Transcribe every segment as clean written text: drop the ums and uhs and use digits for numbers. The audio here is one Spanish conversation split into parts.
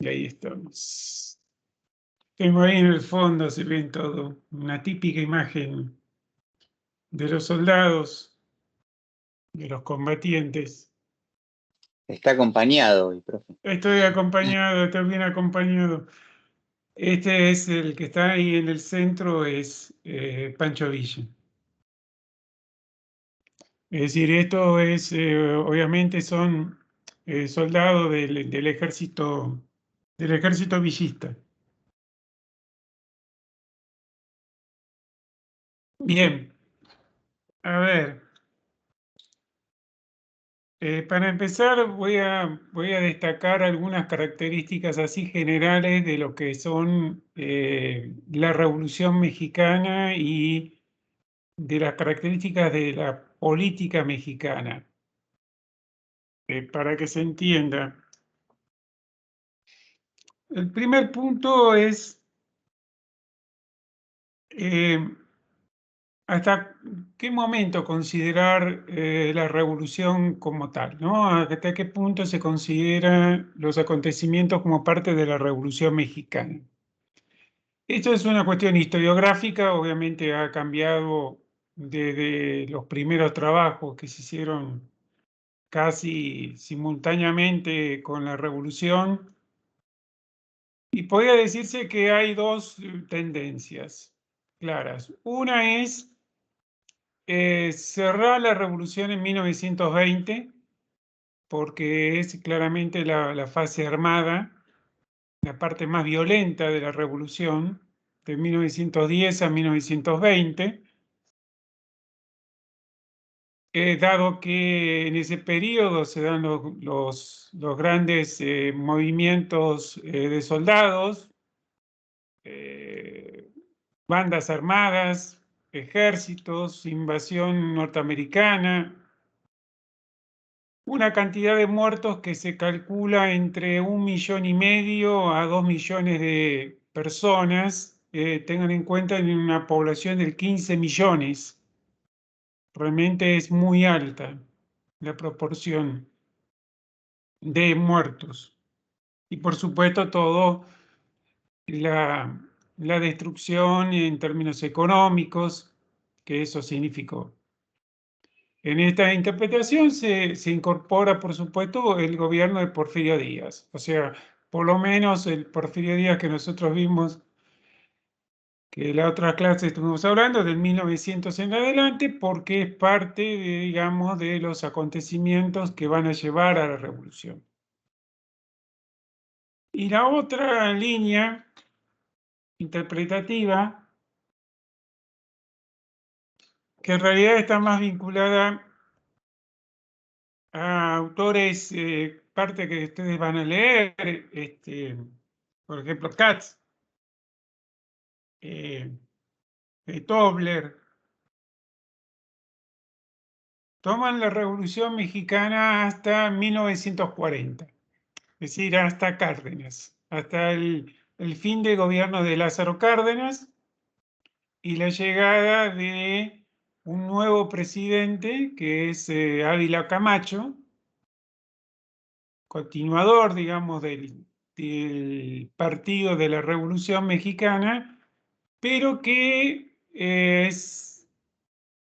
Y ahí estamos. Tengo ahí en el fondo, se ven todo, una típica imagen de los soldados, de los combatientes. Está acompañado hoy, profe. Estoy acompañado, estoy bien acompañado. Este es el que está ahí en el centro, es Pancho Villa. Es decir, esto es, obviamente son soldados del ejército villista. Bien, a ver, para empezar voy a destacar algunas características así generales de lo que son la Revolución Mexicana y de las características de la política mexicana, para que se entienda. El primer punto es eh, hasta qué momento considerar la revolución como tal, ¿no? Hasta qué punto se consideran los acontecimientos como parte de la Revolución Mexicana. Esto es una cuestión historiográfica, obviamente ha cambiado desde los primeros trabajos que se hicieron casi simultáneamente con la revolución, y podría decirse que hay dos tendencias claras. Una es cerrar la revolución en 1920, porque es claramente la fase armada, la parte más violenta de la revolución, de 1910 a 1920, dado que en ese periodo se dan los grandes movimientos de soldados, eh, bandas armadas, ejércitos, invasión norteamericana, una cantidad de muertos que se calcula entre 1,5 millones a 2 millones de personas. Tengan en cuenta en una población de 15 millones. Realmente es muy alta la proporción de muertos. Y por supuesto todo la, la destrucción en términos económicos que eso significó. En esta interpretación se incorpora, por supuesto, el gobierno de Porfirio Díaz. O sea, por lo menos el Porfirio Díaz que nosotros vimos, que la otra clase estuvimos hablando, del 1900 en adelante, porque es parte, digamos, de los acontecimientos que van a llevar a la revolución. Y la otra línea interpretativa, que en realidad está más vinculada a autores, parte que ustedes van a leer, por ejemplo, Katz, eh, Tobler, toman la Revolución Mexicana hasta 1940, es decir, hasta Cárdenas, hasta el fin del gobierno de Lázaro Cárdenas y la llegada de un nuevo presidente que es Ávila Camacho, continuador, digamos, del partido de la Revolución Mexicana, pero que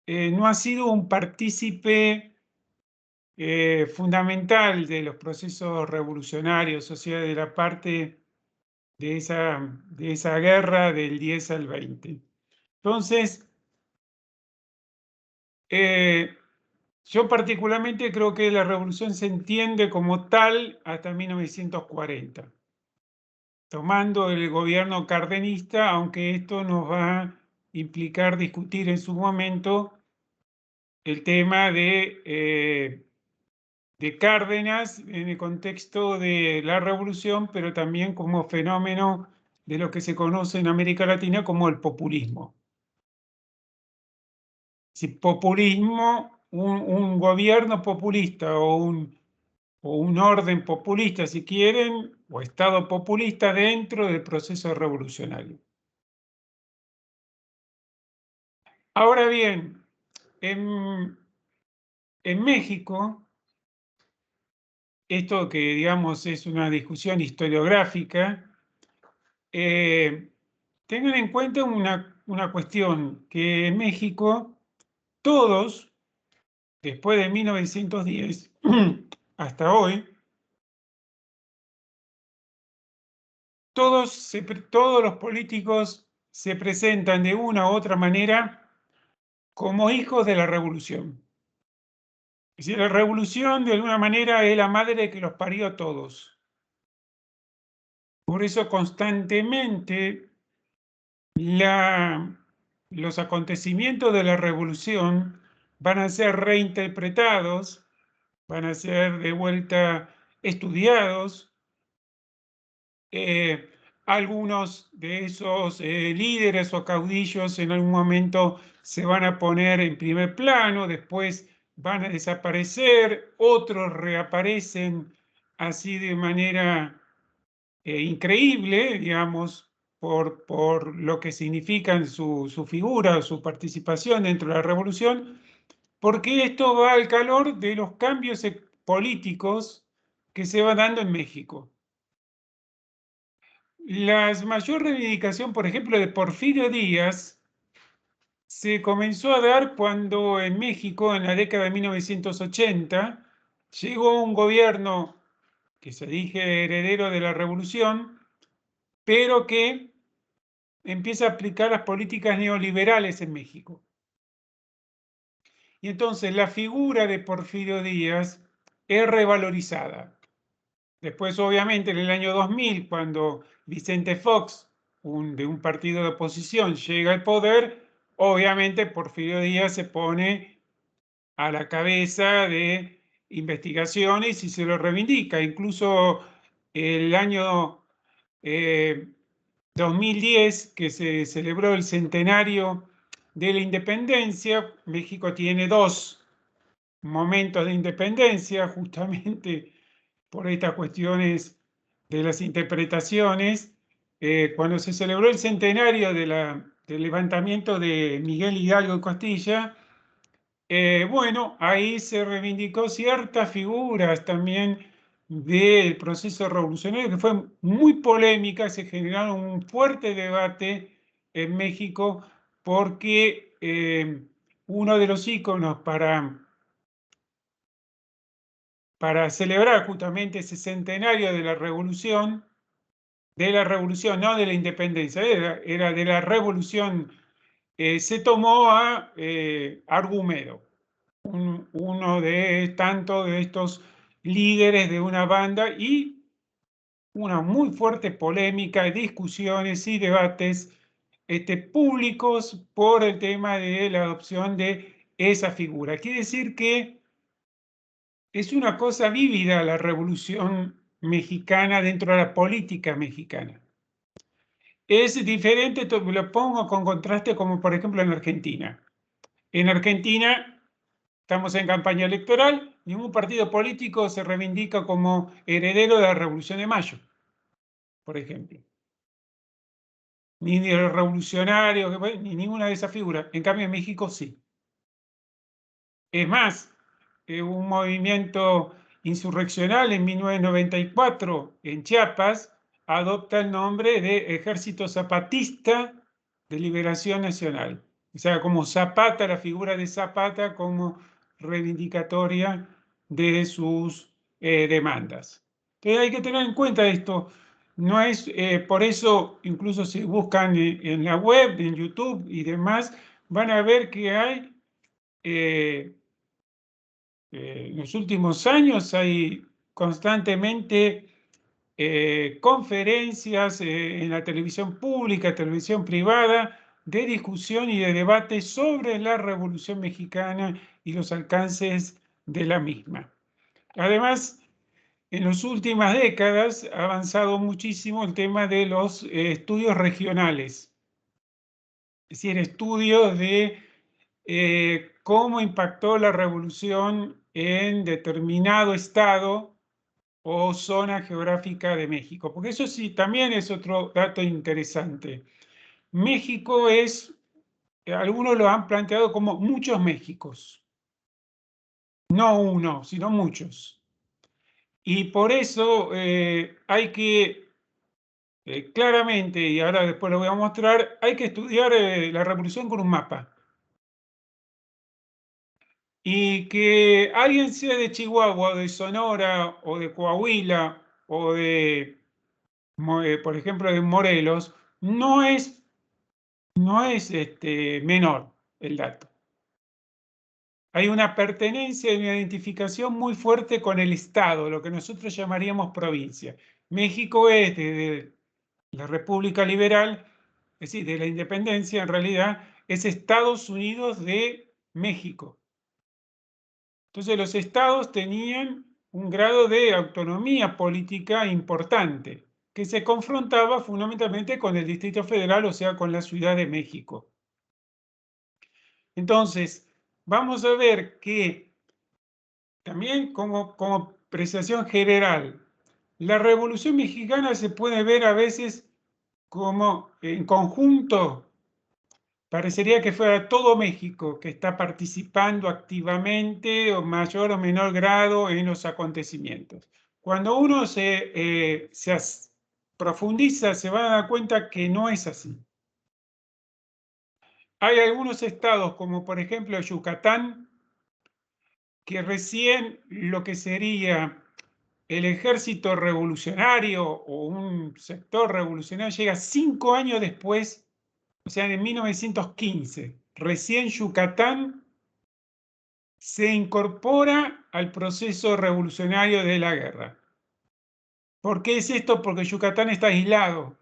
no ha sido un partícipe fundamental de los procesos revolucionarios, o sea, de la parte de esa guerra del 10 al 20. Entonces, yo particularmente creo que la revolución se entiende como tal hasta 1940, tomando el gobierno cardenista, aunque esto nos va a implicar discutir en su momento el tema de Cárdenas en el contexto de la revolución, pero también como fenómeno de lo que se conoce en América Latina como el populismo. Si populismo, un gobierno populista o un orden populista, si quieren, o Estado populista dentro del proceso revolucionario. Ahora bien, en México, esto que digamos es una discusión historiográfica, tengan en cuenta una cuestión, que en México todos, después de 1910 hasta hoy, todos los políticos se presentan de una u otra manera como hijos de la revolución. Es decir, la revolución de alguna manera es la madre que los parió a todos. Por eso constantemente los acontecimientos de la revolución van a ser reinterpretados, van a ser de vuelta estudiados. Algunos de esos líderes o caudillos en algún momento se van a poner en primer plano, después van a desaparecer, otros reaparecen así de manera increíble, digamos, por lo que significan su figura, su participación dentro de la revolución, porque esto va al calor de los cambios políticos que se van dando en México. La mayor reivindicación, por ejemplo, de Porfirio Díaz se comenzó a dar cuando en México, en la década de 1980, llegó un gobierno que se dije heredero de la revolución, pero que empieza a aplicar las políticas neoliberales en México. Y entonces la figura de Porfirio Díaz es revalorizada. Después, obviamente, en el año 2000, cuando Vicente Fox, de un partido de oposición, llega al poder, obviamente Porfirio Díaz se pone a la cabeza de investigaciones y se lo reivindica. Incluso el año 2010, que se celebró el centenario de la independencia, México tiene dos momentos de independencia, justamente por estas cuestiones de las interpretaciones. Cuando se celebró el centenario del levantamiento de Miguel Hidalgo y Costilla, bueno, ahí se reivindicó ciertas figuras también del proceso revolucionario que fue muy polémica, se generaron un fuerte debate en México porque uno de los íconos para celebrar justamente ese centenario de la revolución, no de la independencia, era de la revolución, se tomó a Argumedo, uno de tantos de estos líderes de una banda, y una muy fuerte polémica, discusiones y debates públicos por el tema de la adopción de esa figura. Quiere decir que es una cosa vívida la revolución mexicana dentro de la política mexicana. Es diferente, lo pongo con contraste como por ejemplo en Argentina. En Argentina estamos en campaña electoral, ningún partido político se reivindica como heredero de la Revolución de Mayo, por ejemplo. Ni de los revolucionarios, ni ninguna de esas figuras. En cambio en México sí. Es más, un movimiento insurreccional en 1994 en Chiapas adopta el nombre de Ejército Zapatista de Liberación Nacional. O sea, como Zapata, la figura de Zapata como reivindicatoria de sus demandas. Entonces hay que tener en cuenta esto. No es, por eso, incluso si buscan en la web, en YouTube y demás, van a ver que hay en los últimos años hay constantemente conferencias en la televisión pública, televisión privada, de discusión y de debate sobre la Revolución Mexicana y los alcances de la misma. Además, en las últimas décadas ha avanzado muchísimo el tema de los estudios regionales, es decir, estudios de cómo impactó la revolución en determinado estado o zona geográfica de México. Porque eso sí, también es otro dato interesante. México algunos lo han planteado como muchos Méxicos. No uno, sino muchos. Y por eso hay que, claramente, y ahora después lo voy a mostrar, hay que estudiar la revolución con un mapa. Y que alguien sea de Chihuahua, o de Sonora, o de Coahuila, o de, por ejemplo, de Morelos, no es menor el dato. Hay una pertenencia y una identificación muy fuerte con el Estado, lo que nosotros llamaríamos provincia. México es de la República Liberal, es decir, de la independencia, en realidad es Estados Unidos de México. Entonces los estados tenían un grado de autonomía política importante, que se confrontaba fundamentalmente con el Distrito Federal, o sea, con la Ciudad de México. Entonces, vamos a ver que también como apreciación general, la Revolución Mexicana se puede ver a veces como en conjunto. Parecería que fuera todo México que está participando activamente o mayor o menor grado en los acontecimientos. Cuando uno se profundiza, se va a dar cuenta que no es así. Hay algunos estados, como por ejemplo Yucatán, que recién lo que sería el ejército revolucionario o un sector revolucionario llega 5 años después, o sea, en 1915. Recién Yucatán se incorpora al proceso revolucionario de la guerra. ¿Por qué es esto? Porque Yucatán está aislado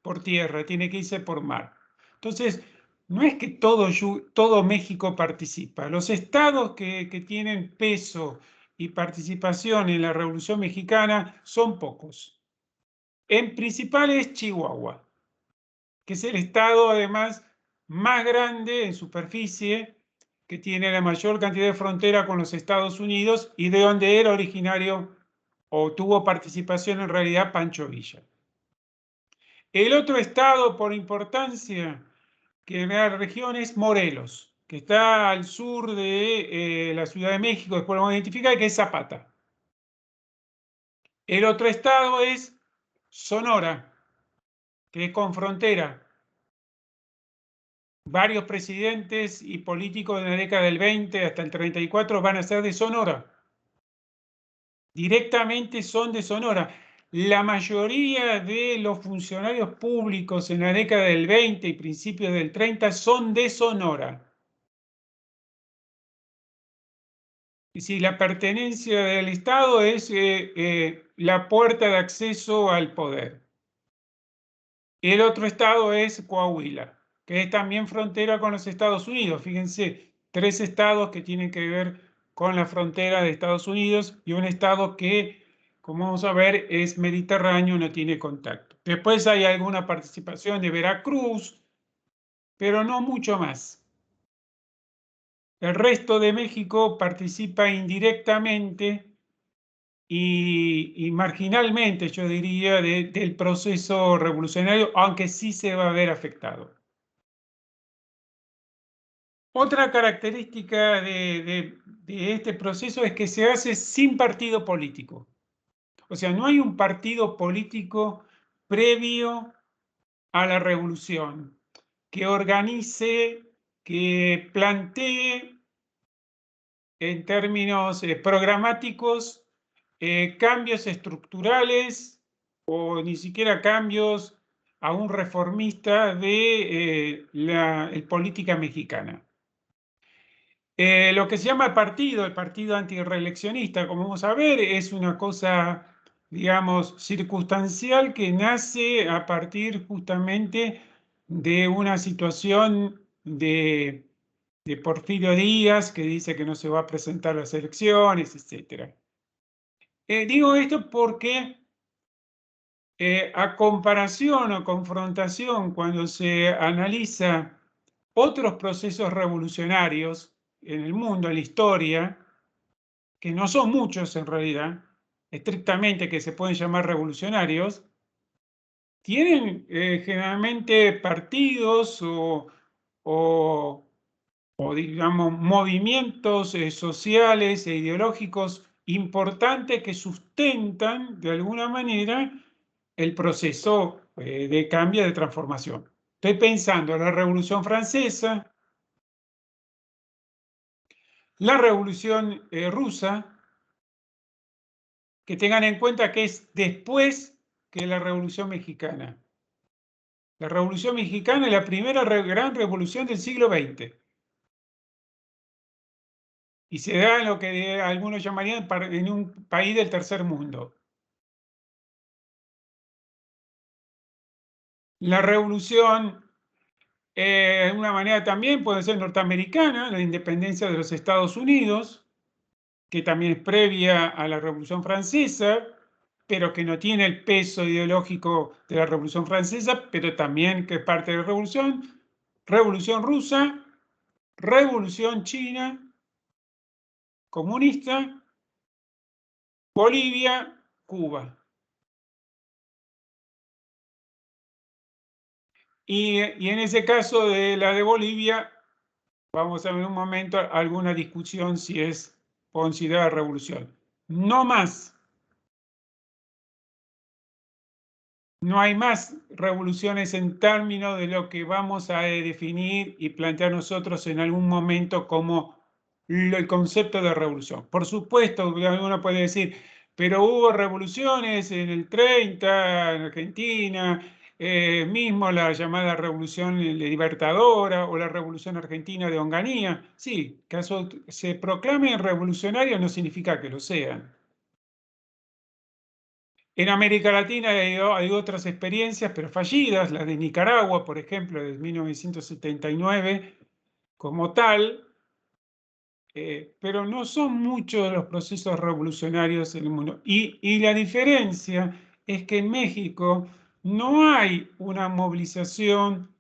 por tierra, tiene que irse por mar. Entonces, no es que todo México participa. Los estados que tienen peso y participación en la Revolución Mexicana son pocos. En principal es Chihuahua, que es el estado además más grande en superficie, que tiene la mayor cantidad de frontera con los Estados Unidos y de donde era originario o tuvo participación en realidad Pancho Villa. El otro estado por importancia que en la región es Morelos, que está al sur de la Ciudad de México, después lo vamos a identificar, que es Zapata. El otro estado es Sonora, que es con frontera. Varios presidentes y políticos de la década del 20 hasta el 34 van a ser de Sonora. Directamente son de Sonora. La mayoría de los funcionarios públicos en la década del 20 y principios del 30 son de Sonora. Y si la pertenencia del Estado es la puerta de acceso al poder. El otro estado es Coahuila, que es también frontera con los Estados Unidos. Fíjense, 3 estados que tienen que ver con la frontera de Estados Unidos y un estado que, como vamos a ver, es mediterráneo, no tiene contacto. Después hay alguna participación de Veracruz, pero no mucho más. El resto de México participa indirectamente y marginalmente, yo diría, del proceso revolucionario, aunque sí se va a ver afectado. Otra característica de este proceso es que se hace sin partido político. O sea, no hay un partido político previo a la revolución que organice, que plantee en términos programáticos cambios estructurales o ni siquiera cambios aún reformistas de la política mexicana. Lo que se llama el partido antirreeleccionista, como vamos a ver, es una cosa, digamos, circunstancial que nace a partir justamente de una situación de Porfirio Díaz, que dice que no se va a presentar a las elecciones, etc. Digo esto porque a comparación o confrontación, cuando se analiza otros procesos revolucionarios en el mundo, en la historia, que no son muchos en realidad, estrictamente que se pueden llamar revolucionarios, tienen generalmente partidos o digamos movimientos sociales e ideológicos importantes que sustentan de alguna manera el proceso de cambio, de transformación. Estoy pensando en la Revolución Francesa, la Revolución Rusa, que tengan en cuenta que es después que la Revolución Mexicana. La Revolución Mexicana es la primera gran revolución del siglo XX. Y se da en lo que algunos llamarían en un país del tercer mundo. La revolución, de una manera también puede ser norteamericana, la independencia de los Estados Unidos, que también es previa a la Revolución Francesa, pero que no tiene el peso ideológico de la Revolución Francesa, pero también que es parte de la Revolución. Revolución Rusa, Revolución China, comunista, Bolivia, Cuba. Y en ese caso de la de Bolivia, vamos a ver un momento alguna discusión si es considerada revolución. No más. No hay más revoluciones en términos de lo que vamos a definir y plantear nosotros en algún momento como el concepto de revolución. Por supuesto, uno puede decir, pero hubo revoluciones en el 30 en Argentina, mismo la llamada revolución libertadora o la revolución argentina de Onganía. Sí, que se proclamen revolucionarios no significa que lo sean. En América Latina hay otras experiencias, pero fallidas, la de Nicaragua, por ejemplo, de 1979, como tal, pero no son muchos los procesos revolucionarios en el mundo. Y la diferencia es que en México no hay una movilización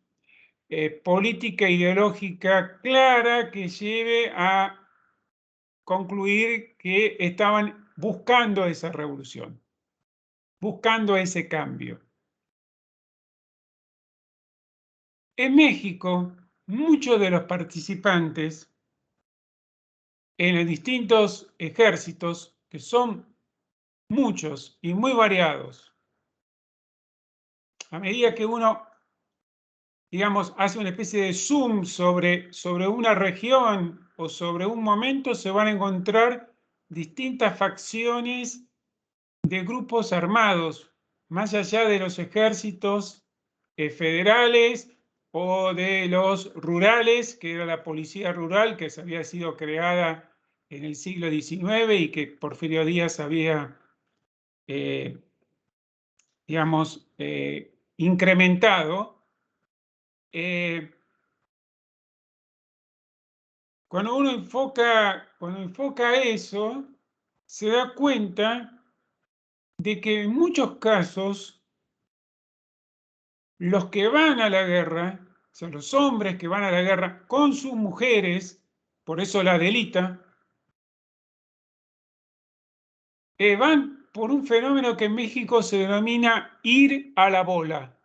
política e ideológica clara que lleve a concluir que estaban buscando esa revolución, buscando ese cambio. En México, muchos de los participantes en los distintos ejércitos, que son muchos y muy variados, a medida que uno, digamos, hace una especie de zoom sobre una región o sobre un momento, se van a encontrar distintas facciones de grupos armados, más allá de los ejércitos federales o de los rurales, que era la policía rural que había sido creada en el siglo XIX y que Porfirio Díaz había, digamos, incrementado. Cuando uno enfoca eso, se da cuenta de que en muchos casos los que van a la guerra, o sea, los hombres que van a la guerra con sus mujeres, por eso la delita, van por un fenómeno que en México se denomina ir a la bola.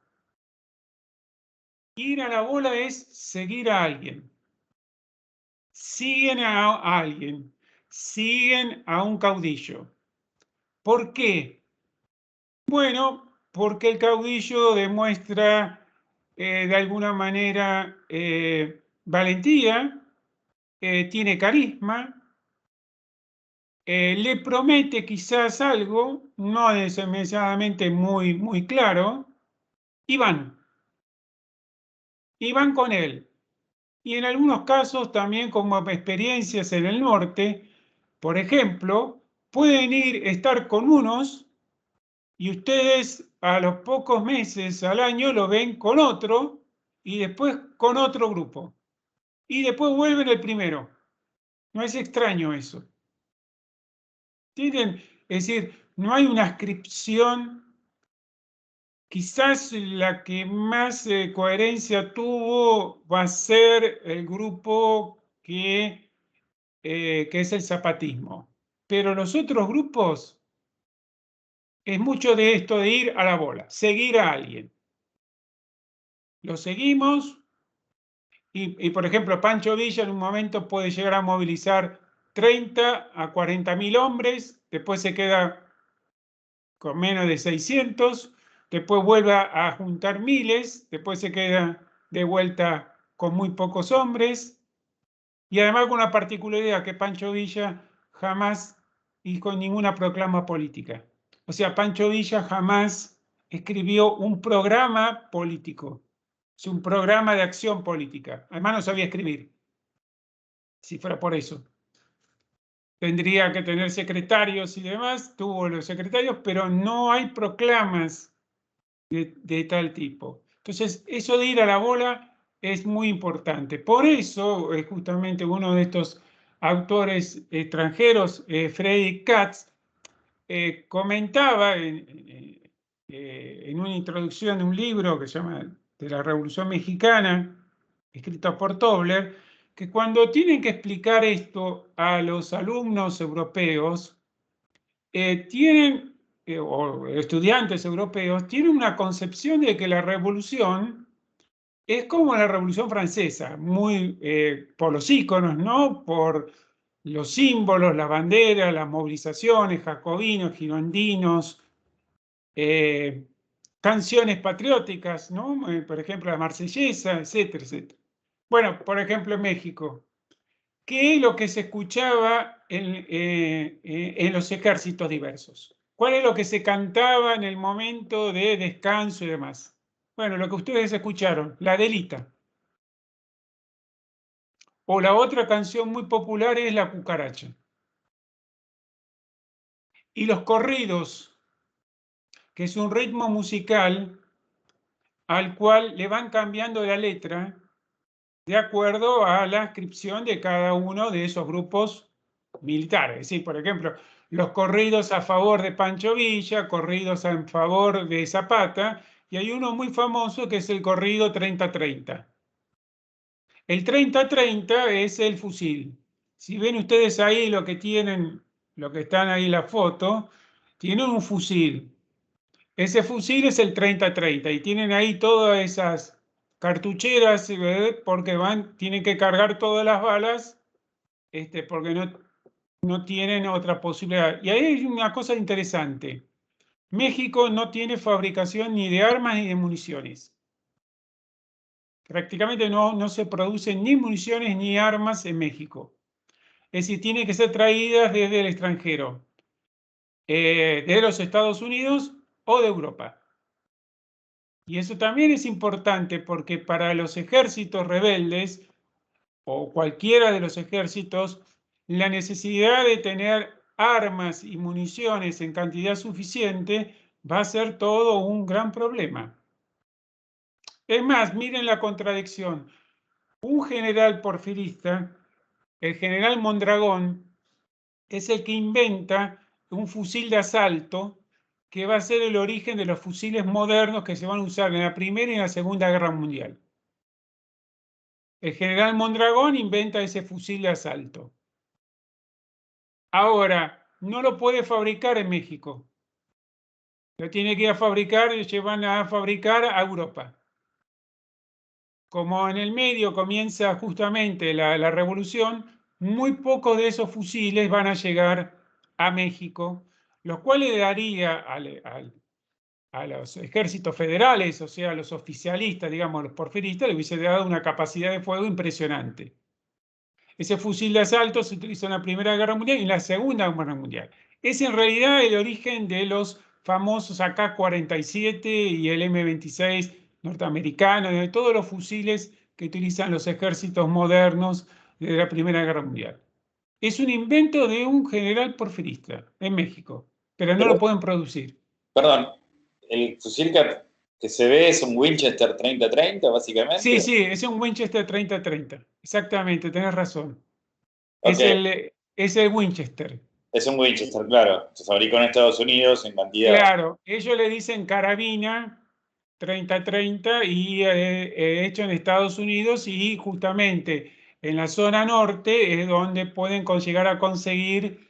Ir a la bola es seguir a alguien. Siguen a alguien, siguen a un caudillo. ¿Por qué? Bueno, porque el caudillo demuestra de alguna manera valentía, tiene carisma, le promete quizás algo, no necesariamente muy claro, y van con él. Y en algunos casos también como experiencias en el norte, por ejemplo, pueden estar con unos y ustedes a los pocos meses al año lo ven con otro y después con otro grupo. Y después vuelven el primero. No es extraño eso. ¿Entienden? Es decir, no hay una ascripción. Quizás la que más coherencia tuvo va a ser el grupo que es el zapatismo. Pero los otros grupos es mucho de esto de ir a la bola, seguir a alguien. Lo seguimos y por ejemplo, Pancho Villa en un momento puede llegar a movilizar 30 a 40.000 hombres, después se queda con menos de 600, después vuelve a juntar miles, después se queda de vuelta con muy pocos hombres, y además con una particularidad que Pancho Villa jamás hizo ninguna proclama política. O sea, Pancho Villa jamás escribió un programa político, es un programa de acción política. Además no sabía escribir, si fuera por eso. Tendría que tener secretarios y demás, tuvo los secretarios, pero no hay proclamas de tal tipo. Entonces, eso de ir a la bola es muy importante. Por eso, justamente uno de estos autores extranjeros, Frederick Katz, comentaba en una introducción de un libro que se llama De la Revolución Mexicana, escrito por Tobler, que cuando tienen que explicar esto a los alumnos europeos, o estudiantes europeos, tienen una concepción de que la revolución es como la Revolución Francesa, muy por los íconos, ¿no? Por los símbolos, las banderas, las movilizaciones, jacobinos, girondinos, eh, canciones patrióticas, ¿no? Por ejemplo, la Marsellesa, etcétera, etcétera. Bueno, por ejemplo, en México, ¿qué es lo que se escuchaba en los ejércitos diversos? ¿Cuál es lo que se cantaba en el momento de descanso y demás? Bueno, lo que ustedes escucharon, la Adelita. O la otra canción muy popular es La Cucaracha. Y los corridos, que es un ritmo musical al cual le van cambiando la letra de acuerdo a la inscripción de cada uno de esos grupos militares. Es decir, por ejemplo, los corridos a favor de Pancho Villa, corridos en favor de Zapata, y hay uno muy famoso que es el corrido 30-30. El 30-30 es el fusil. Si ven ustedes ahí lo que tienen, lo que están ahí en la foto, tienen un fusil. Ese fusil es el 30-30 y tienen ahí todas esas cartucheras, porque tienen que cargar todas las balas, porque no tienen otra posibilidad. Y ahí hay una cosa interesante. México no tiene fabricación ni de armas ni de municiones. Prácticamente no se producen ni municiones ni armas en México. Es decir, tienen que ser traídas desde el extranjero, de los Estados Unidos o de Europa. Y eso también es importante porque para los ejércitos rebeldes o cualquiera de los ejércitos, la necesidad de tener armas y municiones en cantidad suficiente va a ser todo un gran problema. Es más, miren la contradicción. Un general porfirista, el general Mondragón, es el que inventa un fusil de asalto que va a ser el origen de los fusiles modernos que se van a usar en la Primera y en la Segunda Guerra Mundial. El general Mondragón inventa ese fusil de asalto. Ahora, no lo puede fabricar en México. Lo tiene que ir a fabricar, llevan a fabricar a Europa. Como en el medio comienza justamente la revolución, muy pocos de esos fusiles van a llegar a México, lo cual le daría a los ejércitos federales, o sea, a los oficialistas, digamos, los porfiristas, le hubiese dado una capacidad de fuego impresionante. Ese fusil de asalto se utilizó en la Primera Guerra Mundial y en la Segunda Guerra Mundial. Es en realidad el origen de los famosos AK-47 y el M26 norteamericano, de todos los fusiles que utilizan los ejércitos modernos de la Primera Guerra Mundial. Es un invento de un general porfirista en México, pero no lo pueden producir. Perdón, el fusil que se ve es un Winchester 30-30, básicamente. Sí, es un Winchester 30-30. Exactamente, tenés razón. Okay. Es el Winchester. Es un Winchester, claro. Se fabricó en Estados Unidos en cantidad. Claro, ellos le dicen carabina 30-30 y hecho en Estados Unidos, y justamente en la zona norte es donde pueden llegar a conseguir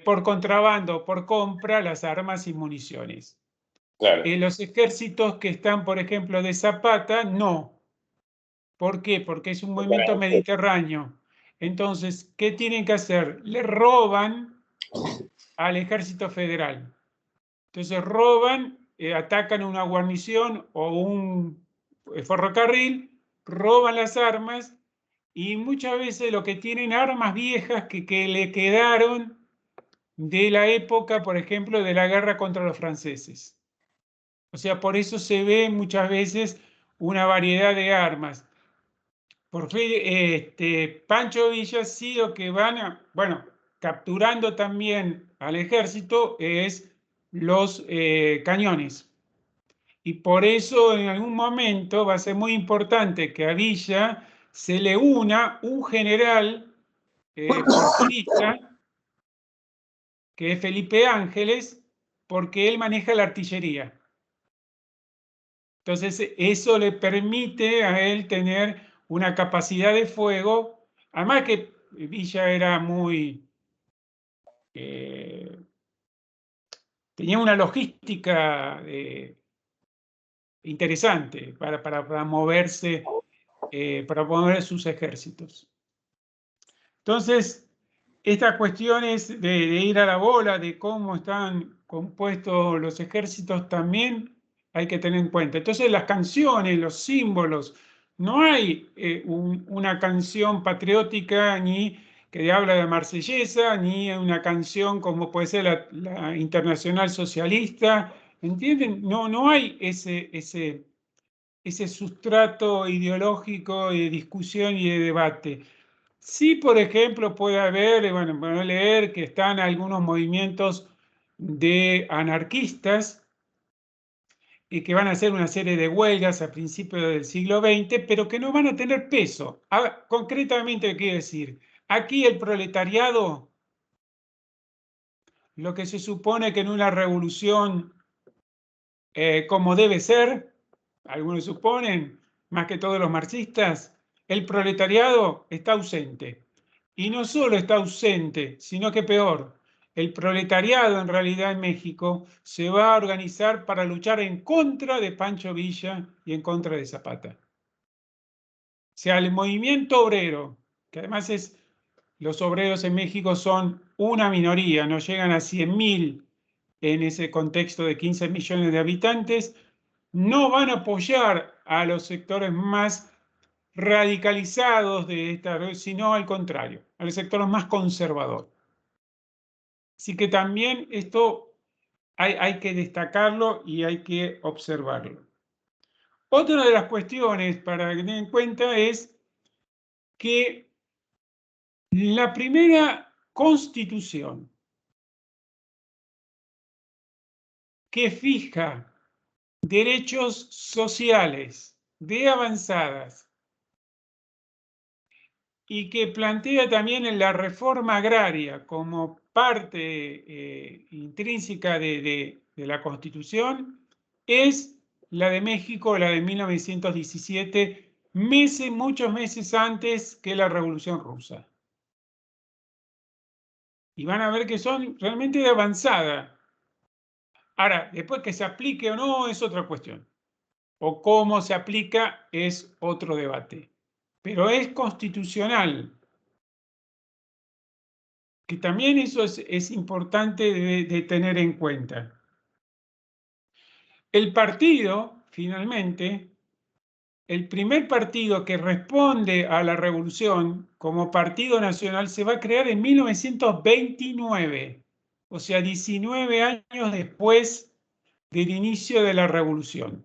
por contrabando, por compra, las armas y municiones. Claro. Los ejércitos que están, por ejemplo, de Zapata, no. ¿Por qué? Porque es un movimiento mediterráneo. Entonces, ¿qué tienen que hacer? Le roban al ejército federal. Entonces roban, atacan una guarnición o un ferrocarril, roban las armas y muchas veces lo que tienen armas viejas que le quedaron de la época, por ejemplo, de la guerra contra los franceses. O sea, por eso se ve muchas veces una variedad de armas. Pancho Villa sí lo que bueno, capturando también al ejército es los cañones. Y por eso en algún momento va a ser muy importante que a Villa se le una un general porfirista, que es Felipe Ángeles, porque él maneja la artillería. Entonces, eso le permite a él tener una capacidad de fuego, además que Villa era tenía una logística interesante para moverse, para mover sus ejércitos. Entonces, estas cuestiones de ir a la bola, de cómo están compuestos los ejércitos, también hay que tener en cuenta. Entonces, las canciones, los símbolos, no hay una canción patriótica ni que habla de Marsellesa, ni una canción como puede ser la Internacional Socialista, ¿entienden? No hay ese sustrato ideológico de discusión y de debate. Sí, por ejemplo, puede haber, bueno, van a leer que están algunos movimientos de anarquistas y que van a hacer una serie de huelgas a principios del siglo XX, pero que no van a tener peso. Concretamente, ¿qué quiere decir? Aquí el proletariado, lo que se supone que en una revolución como debe ser, algunos suponen, más que todos los marxistas, el proletariado está ausente. Y no solo está ausente, sino que peor, el proletariado en realidad en México se va a organizar para luchar en contra de Pancho Villa y en contra de Zapata. O sea, el movimiento obrero, que además los obreros en México son una minoría, no llegan a 100.000 en ese contexto de 15 millones de habitantes, no van a apoyar a los sectores más radicalizados de esta red, sino al contrario, a los sectores más conservadores. Así que también esto hay que destacarlo y hay que observarlo. Otra de las cuestiones para tener en cuenta es que la primera constitución que fija derechos sociales de avanzadas y que plantea también en la reforma agraria como parte intrínseca de la Constitución, es la de México, la de 1917, muchos meses antes que la Revolución Rusa. Y van a ver que son realmente de avanzada. Ahora, después que se aplique o no es otra cuestión. O cómo se aplica es otro debate. Pero es constitucional, que también eso es importante de tener en cuenta. El partido, finalmente, el primer partido que responde a la revolución como partido nacional se va a crear en 1929, o sea, 19 años después del inicio de la revolución,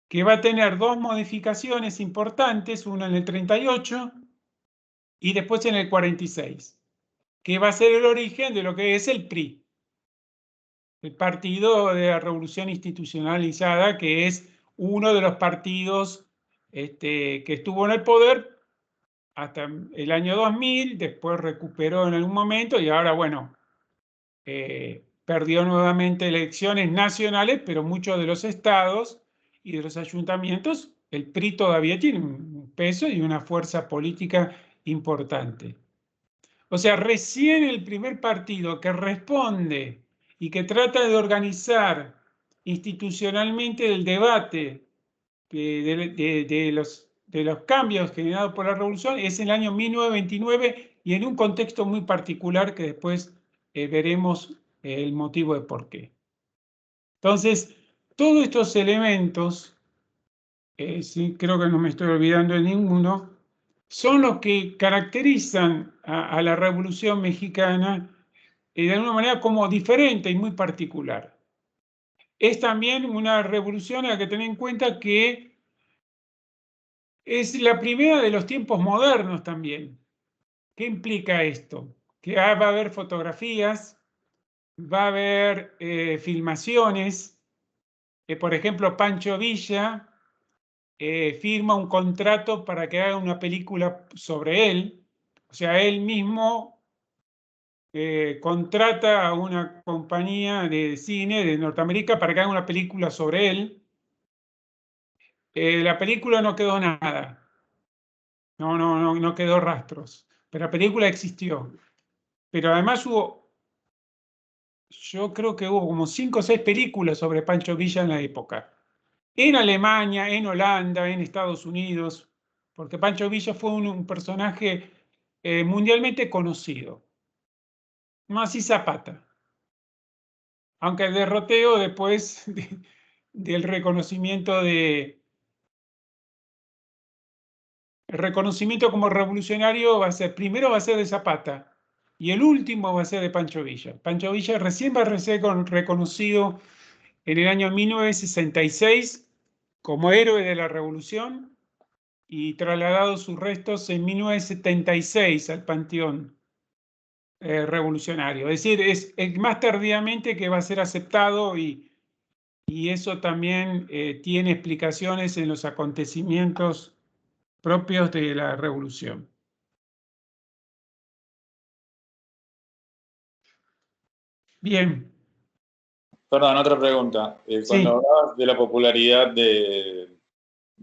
que va a tener dos modificaciones importantes, una en el 38 y después en el 46, que va a ser el origen de lo que es el PRI, el Partido de la Revolución Institucionalizada, que es uno de los partidos que estuvo en el poder hasta el año 2000, después recuperó en algún momento y ahora, bueno, perdió nuevamente elecciones nacionales, pero muchos de los estados y de los ayuntamientos, el PRI todavía tiene un peso y una fuerza política importante. O sea, recién el primer partido que responde y que trata de organizar institucionalmente el debate de de los cambios generados por la revolución es en el año 1929 y en un contexto muy particular que después veremos el motivo de por qué. Entonces, todos estos elementos, sí, creo que no me estoy olvidando de ninguno, son los que caracterizan a la Revolución Mexicana de alguna manera como diferente y muy particular. Es también una revolución a la que tener en cuenta que es la primera de los tiempos modernos también. ¿Qué implica esto? Que va a haber fotografías, va a haber filmaciones. Por ejemplo, Pancho Villa firma un contrato para que haga una película sobre él. O sea, él mismo contrata a una compañía de cine de Norteamérica para que haga una película sobre él. La película no quedó nada. No quedó rastros. Pero la película existió. Pero además yo creo que hubo como 5 o 6 películas sobre Pancho Villa en la época. En Alemania, en Holanda, en Estados Unidos, porque Pancho Villa fue un personaje mundialmente conocido. No así Zapata, aunque el derroteo después del reconocimiento el reconocimiento como revolucionario primero va a ser de Zapata y el último va a ser de Pancho Villa. Pancho Villa recién va a ser reconocido en el año 1966 como héroe de la revolución y trasladado sus restos en 1976 al Panteón Revolucionario. Es decir, es más tardíamente que va a ser aceptado y eso también tiene explicaciones en los acontecimientos propios de la revolución. Bien, Perdón, otra pregunta. sí. Cuando hablabas de la popularidad de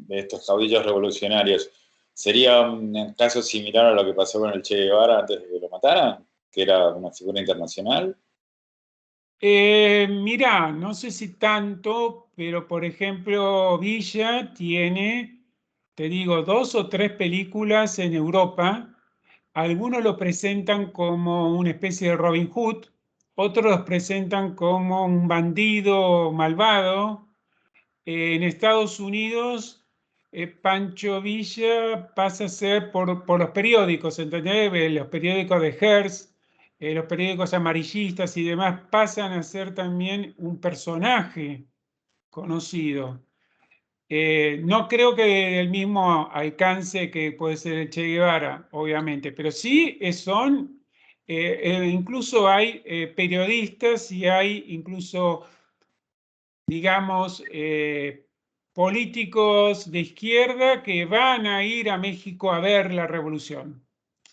estos caudillos revolucionarios, ¿sería un caso similar a lo que pasó con el Che Guevara antes de que lo mataran? ¿Que era una figura internacional? Mirá, no sé si tanto, pero por ejemplo, Villa tiene, te digo, 2 o 3 películas en Europa. Algunos lo presentan como una especie de Robin Hood, otros los presentan como un bandido malvado. En Estados Unidos, Pancho Villa pasa a ser por los periódicos, ¿entendés? Los periódicos de Hearst, los periódicos amarillistas y demás pasan a ser también un personaje conocido. No creo que del mismo alcance que puede ser el Che Guevara, obviamente, pero sí incluso hay periodistas y hay incluso, digamos, políticos de izquierda que van a ir a México a ver la revolución,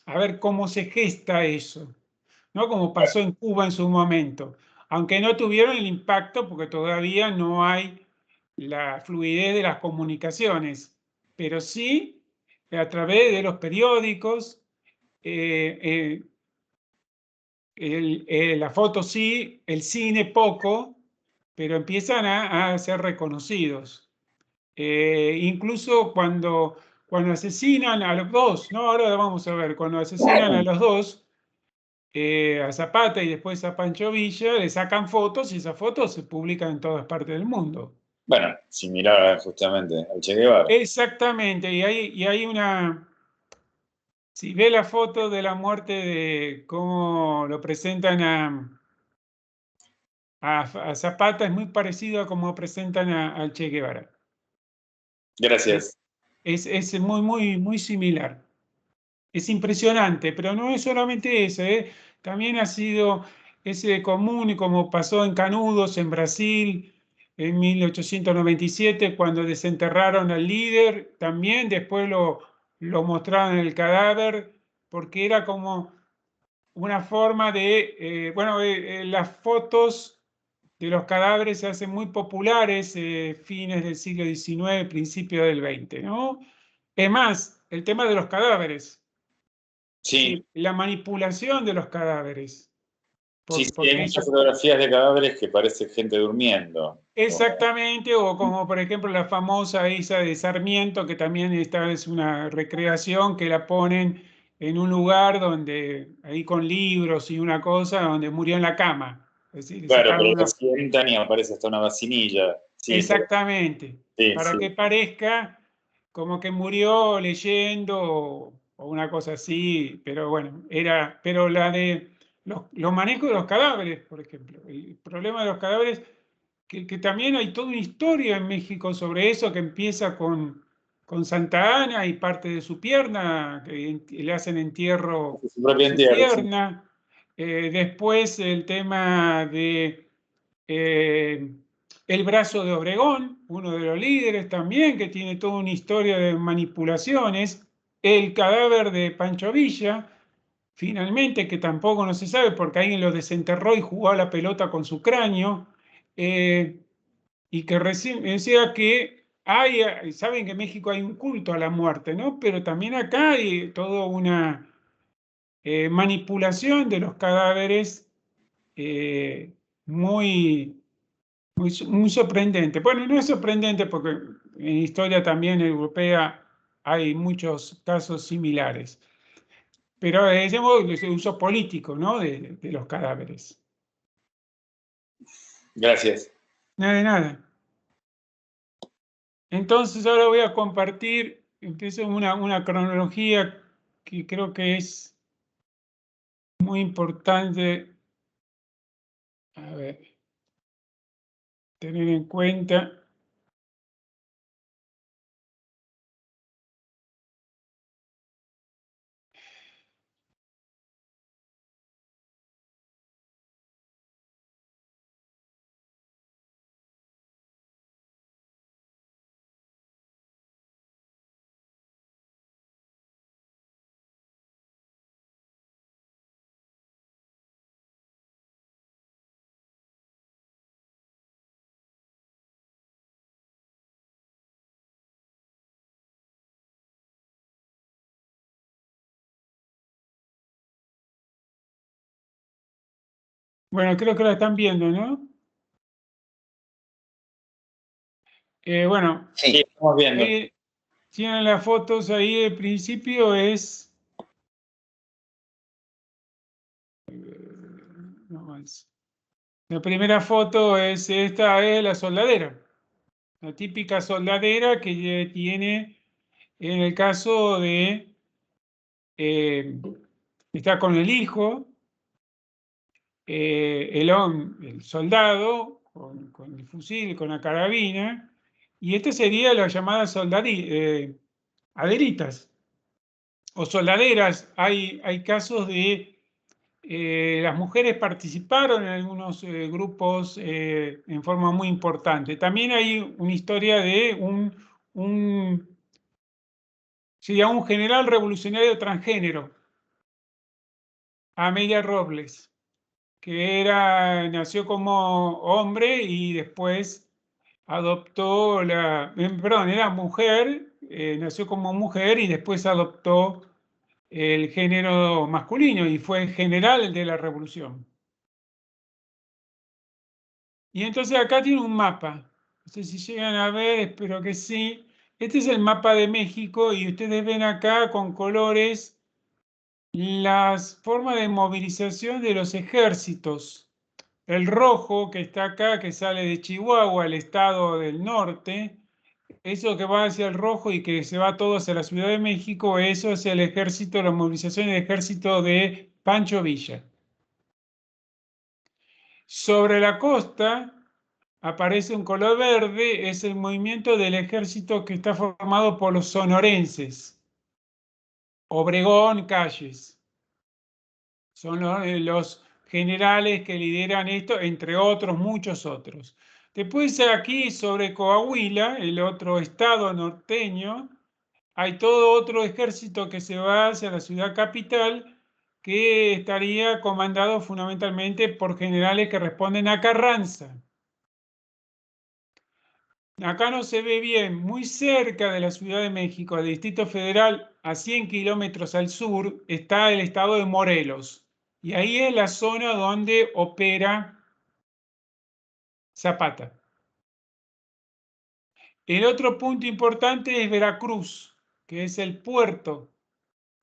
a ver cómo se gesta eso, ¿no? Como pasó en Cuba en su momento, aunque no tuvieron el impacto porque todavía no hay la fluidez de las comunicaciones, pero sí a través de los periódicos, eh, la foto sí, el cine poco, pero empiezan a ser reconocidos. Incluso cuando asesinan a los dos, ¿no? Ahora vamos a ver, cuando asesinan a los dos, a Zapata y después a Pancho Villa, le sacan fotos y esas fotos se publican en todas partes del mundo. Bueno, similar justamente al Che Guevara. Exactamente, y hay una... Si ve la foto de la muerte de cómo lo presentan a Zapata, es muy parecido a cómo presentan al Che Guevara. Gracias. Es muy similar. Es impresionante, pero no es solamente eso, ¿eh? También ha sido ese común, como pasó en Canudos, en Brasil, en 1897, cuando desenterraron al líder, también después lo mostraron en el cadáver, porque era como una forma de, las fotos de los cadáveres se hacen muy populares fines del siglo XIX, principio del XX, ¿no? Es más, el tema de los cadáveres. Sí. La manipulación de los cadáveres. Sí, hay porque muchas fotografías de cadáveres que parece gente durmiendo. exactamente, o como por ejemplo la famosa esa de Sarmiento, que también esta es una recreación que la ponen en un lugar donde, ahí con libros y una cosa, donde murió en la cama. Es decir, le Claro, sacaron pero lo una. sientan y aparece hasta una vacinilla. Sí, Exactamente, sí, para que sí. parezca como que murió leyendo o una cosa así, pero bueno, pero la de los manejos de los cadáveres, por ejemplo, el problema de los cadáveres, que también hay toda una historia en México sobre eso, que empieza con Santa Ana y parte de su pierna, que le hacen entierro Su de propio su entierro, sí. pierna. Después el tema de eh, el brazo de Obregón, uno de los líderes también, que tiene toda una historia de manipulaciones. El cadáver de Pancho Villa, finalmente, que tampoco no se sabe porque alguien lo desenterró y jugó a la pelota con su cráneo. eh, y que recién decía que saben que en México hay un culto a la muerte, ¿no? Pero también acá hay toda una manipulación de los cadáveres eh, muy muy sorprendente. Bueno, no es sorprendente porque en historia también europea hay muchos casos similares, pero es de uso político, ¿no? De los cadáveres. Gracias. Nada de nada. Entonces ahora voy a compartir, empiezo una cronología que creo que es muy importante, a ver, tener en cuenta. Bueno, creo que la están viendo, ¿no? Bueno, Sí, Sí, estamos viendo. ahí tienen las fotos ahí. El principio es. No más. La primera foto es esta, es la soldadera. La típica soldadera que tiene, en el caso de, eh, está con el hijo, el soldado, con el fusil, con la carabina, y esta sería la llamada aderitas o soldaderas. Hay casos de las mujeres participaron en algunos grupos en forma muy importante. También hay una historia de sería un general revolucionario transgénero, Amelia Robles, que nació como hombre y después adoptó perdón, era mujer, nació como mujer y después adoptó el género masculino y fue general de la revolución. Y entonces acá tiene un mapa. No sé si llegan a ver, espero que sí. Este es el mapa de México y ustedes ven acá con colores las formas de movilización de los ejércitos. El rojo que está acá, que sale de Chihuahua, el estado del norte, eso que va hacia el rojo y que se va todo hacia la Ciudad de México, eso es el ejército, la movilización del ejército de Pancho Villa. Sobre la costa aparece un color verde, es el movimiento del ejército que está formado por los sonorenses, Obregón, Calles. Son los generales que lideran esto, entre otros, muchos otros. Después aquí sobre Coahuila, el otro estado norteño, hay todo otro ejército que se va hacia la ciudad capital, que estaría comandado fundamentalmente por generales que responden a Carranza. Acá no se ve bien, muy cerca de la Ciudad de México, el Distrito Federal, a 100 kilómetros al sur, está el estado de Morelos. Y ahí es la zona donde opera Zapata. El otro punto importante es Veracruz, que es el puerto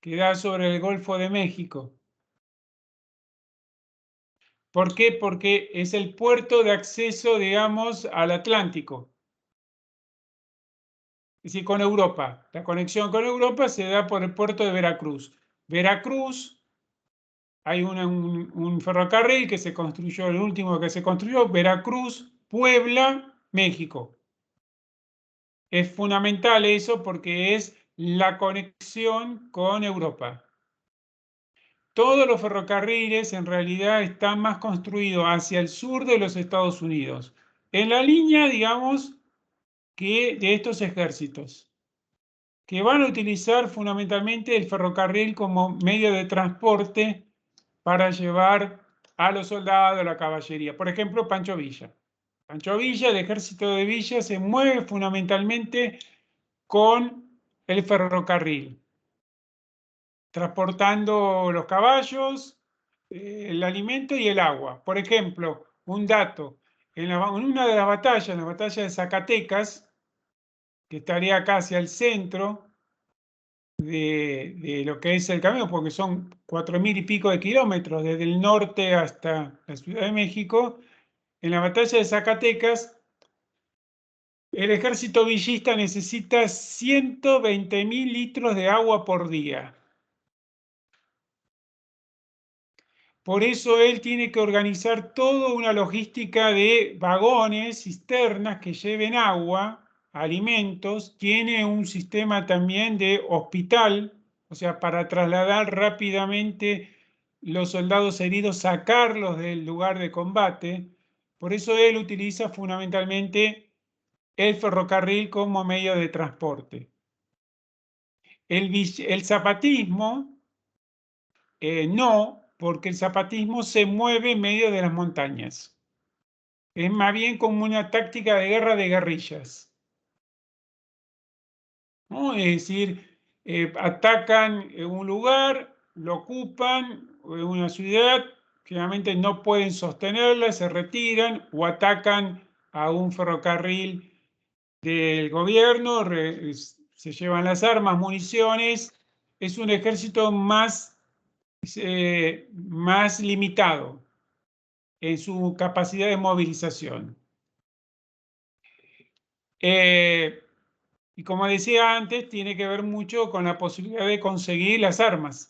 que da sobre el Golfo de México. ¿Por qué? Porque es el puerto de acceso, digamos, al Atlántico. Es decir, con Europa. La conexión con Europa se da por el puerto de Veracruz. Veracruz, hay un ferrocarril que se construyó, el último que se construyó, Veracruz, Puebla, México. Es fundamental eso porque es la conexión con Europa. Todos los ferrocarriles en realidad están más construidos hacia el sur de los Estados Unidos, en la línea, digamos, que de estos ejércitos, que van a utilizar fundamentalmente el ferrocarril como medio de transporte para llevar a los soldados, a la caballería. Por ejemplo, Pancho Villa. Pancho Villa, el ejército de Villa, se mueve fundamentalmente con el ferrocarril, transportando los caballos, el alimento y el agua. Por ejemplo, un dato, en una de las batallas, en la batalla de Zacatecas, que estaría casi al centro de lo que es el camino, porque son 4.000 y pico de kilómetros desde el norte hasta la Ciudad de México, en la batalla de Zacatecas, el ejército villista necesita 120.000 litros de agua por día. Por eso él tiene que organizar toda una logística de vagones, cisternas que lleven agua, alimentos. Tiene un sistema también de hospital, o sea, para trasladar rápidamente los soldados heridos, sacarlos del lugar de combate. Por eso él utiliza fundamentalmente el ferrocarril como medio de transporte. El zapatismo no, porque el zapatismo se mueve en medio de las montañas. Es más bien como una táctica de guerra de guerrillas, ¿no? Es decir, atacan un lugar, lo ocupan, una ciudad, generalmente no pueden sostenerla, se retiran o atacan a un ferrocarril del gobierno, se llevan las armas, municiones. Es un ejército más limitado en su capacidad de movilización. Y como decía antes, tiene que ver mucho con la posibilidad de conseguir las armas.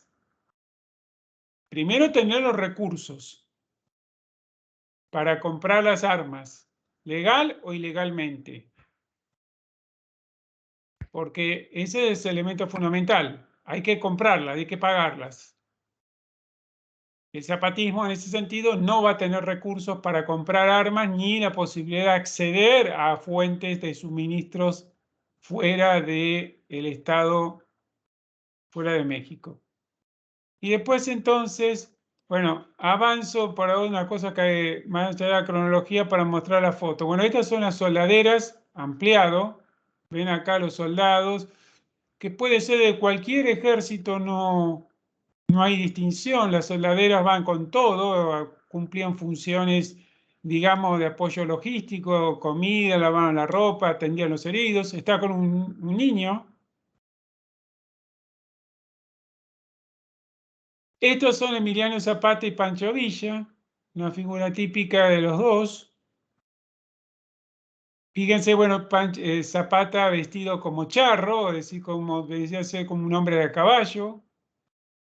Primero, tener los recursos para comprar las armas, legal o ilegalmente, porque ese es el elemento fundamental. Hay que comprarlas, hay que pagarlas. El zapatismo en ese sentido no va a tener recursos para comprar armas ni la posibilidad de acceder a fuentes de suministros fuera del Estado, fuera de México. Y después entonces, bueno, avanzo para una cosa que más allá de la cronología para mostrar la foto. Bueno, estas son las soldaderas, ampliado. Ven acá los soldados, que puede ser de cualquier ejército, no hay distinción. Las soldaderas van con todo, cumplían funciones, digamos, de apoyo logístico, comida, lavaban la ropa, atendían los heridos. Está con un niño. Estos son Emiliano Zapata y Pancho Villa, una figura típica de los dos. Fíjense, bueno, Zapata vestido como charro, es decir, como decía ser como un hombre de a caballo.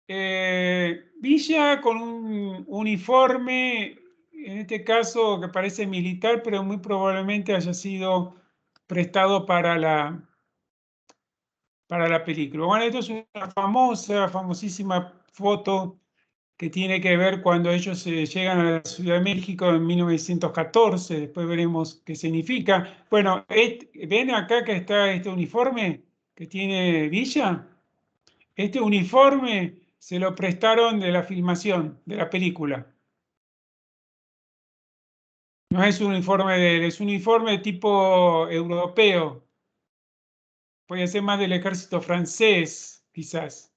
Villa con un uniforme, en este caso que parece militar, pero muy probablemente haya sido prestado para la película. Bueno, esto es una famosísima foto que tiene que ver cuando ellos llegan a la Ciudad de México en 1914, después veremos qué significa. Bueno, ¿ven acá que está este uniforme que tiene Villa? Este uniforme se lo prestaron de la filmación de la película. No es un uniforme de él, es un uniforme de tipo europeo. Puede ser más del ejército francés, quizás.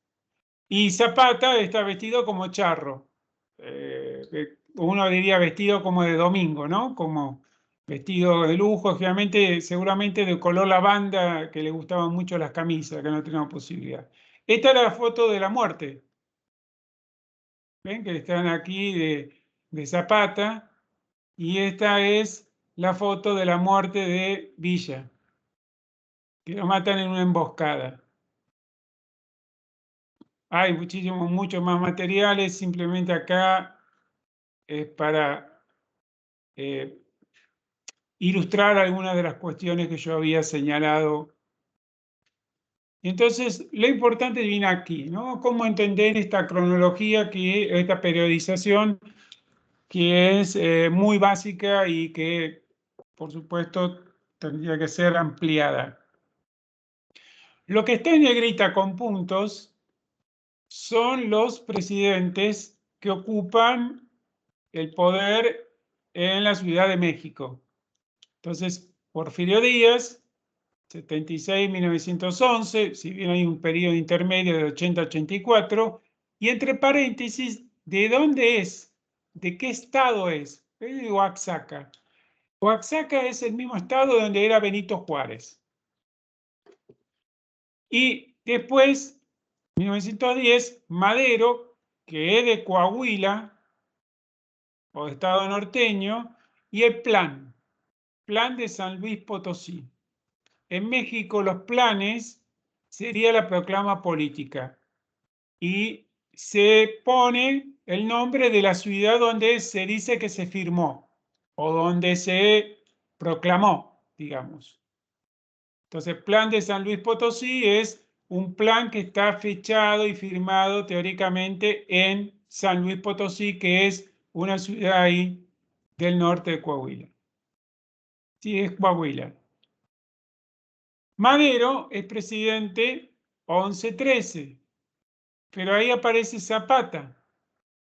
Y Zapata está vestido como charro. uno diría vestido como de domingo, ¿no? Como vestido de lujo, obviamente, seguramente de color lavanda, que le gustaban mucho las camisas, que no teníamos posibilidad. Esta es la foto de la muerte. ¿Ven? Que están aquí de Zapata. Y esta es la foto de la muerte de Villa, que lo matan en una emboscada. Hay muchos más materiales, simplemente acá es para ilustrar algunas de las cuestiones que yo había señalado. Entonces, lo importante viene aquí, ¿no? Cómo entender esta cronología, esta periodización, que es muy básica y que, por supuesto, tendría que ser ampliada. Lo que está en negrita con puntos son los presidentes que ocupan el poder en la Ciudad de México. Entonces, Porfirio Díaz, 76-1911, si bien hay un periodo intermedio de 80-84, y entre paréntesis, ¿de dónde es? ¿De qué estado es? Es de Oaxaca. Oaxaca es el mismo estado donde era Benito Juárez. Y después, 1910, Madero, que es de Coahuila, o estado norteño, y el plan de San Luis Potosí. En México los planes sería la proclama política y se pone el nombre de la ciudad donde se dice que se firmó o donde se proclamó, digamos. Entonces, plan de San Luis Potosí es un plan que está fechado y firmado teóricamente en San Luis Potosí, que es una ciudad ahí del norte de Coahuila. Sí, es Coahuila. Madero es presidente 11-13, pero ahí aparece Zapata,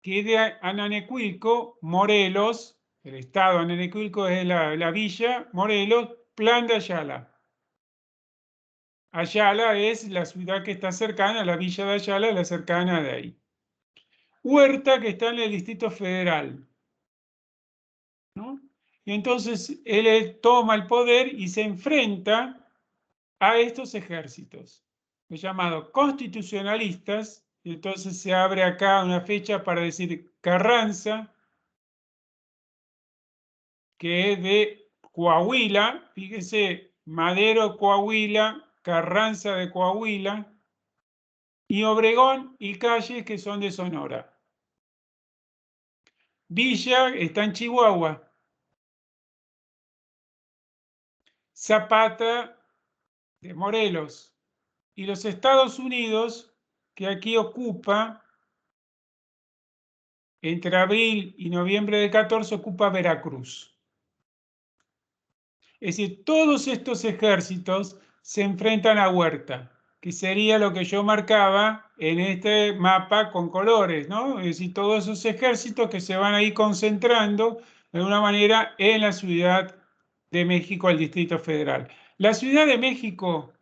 que es de Ananecuilco, Morelos, el estado de Ananecuilco es la villa, Morelos, plan de Ayala. Ayala es la ciudad que está cercana, la villa de Ayala, la cercana de ahí. Huerta, que está en el Distrito Federal, ¿no? Y entonces él toma el poder y se enfrenta a estos ejércitos, los llamados constitucionalistas, y entonces se abre acá una fecha para decir Carranza, que es de Coahuila, fíjese, Madero, Coahuila, Carranza de Coahuila, y Obregón y Calles, que son de Sonora. Villa está en Chihuahua. Zapata de Morelos. Y los Estados Unidos, que aquí ocupa, entre abril y noviembre del 14, ocupa Veracruz. Es decir, todos estos ejércitos se enfrentan a Huerta, que sería lo que yo marcaba en este mapa con colores, ¿no? Es decir, todos esos ejércitos que se van a ir concentrando de alguna manera en la Ciudad de México, el Distrito Federal. La Ciudad de México,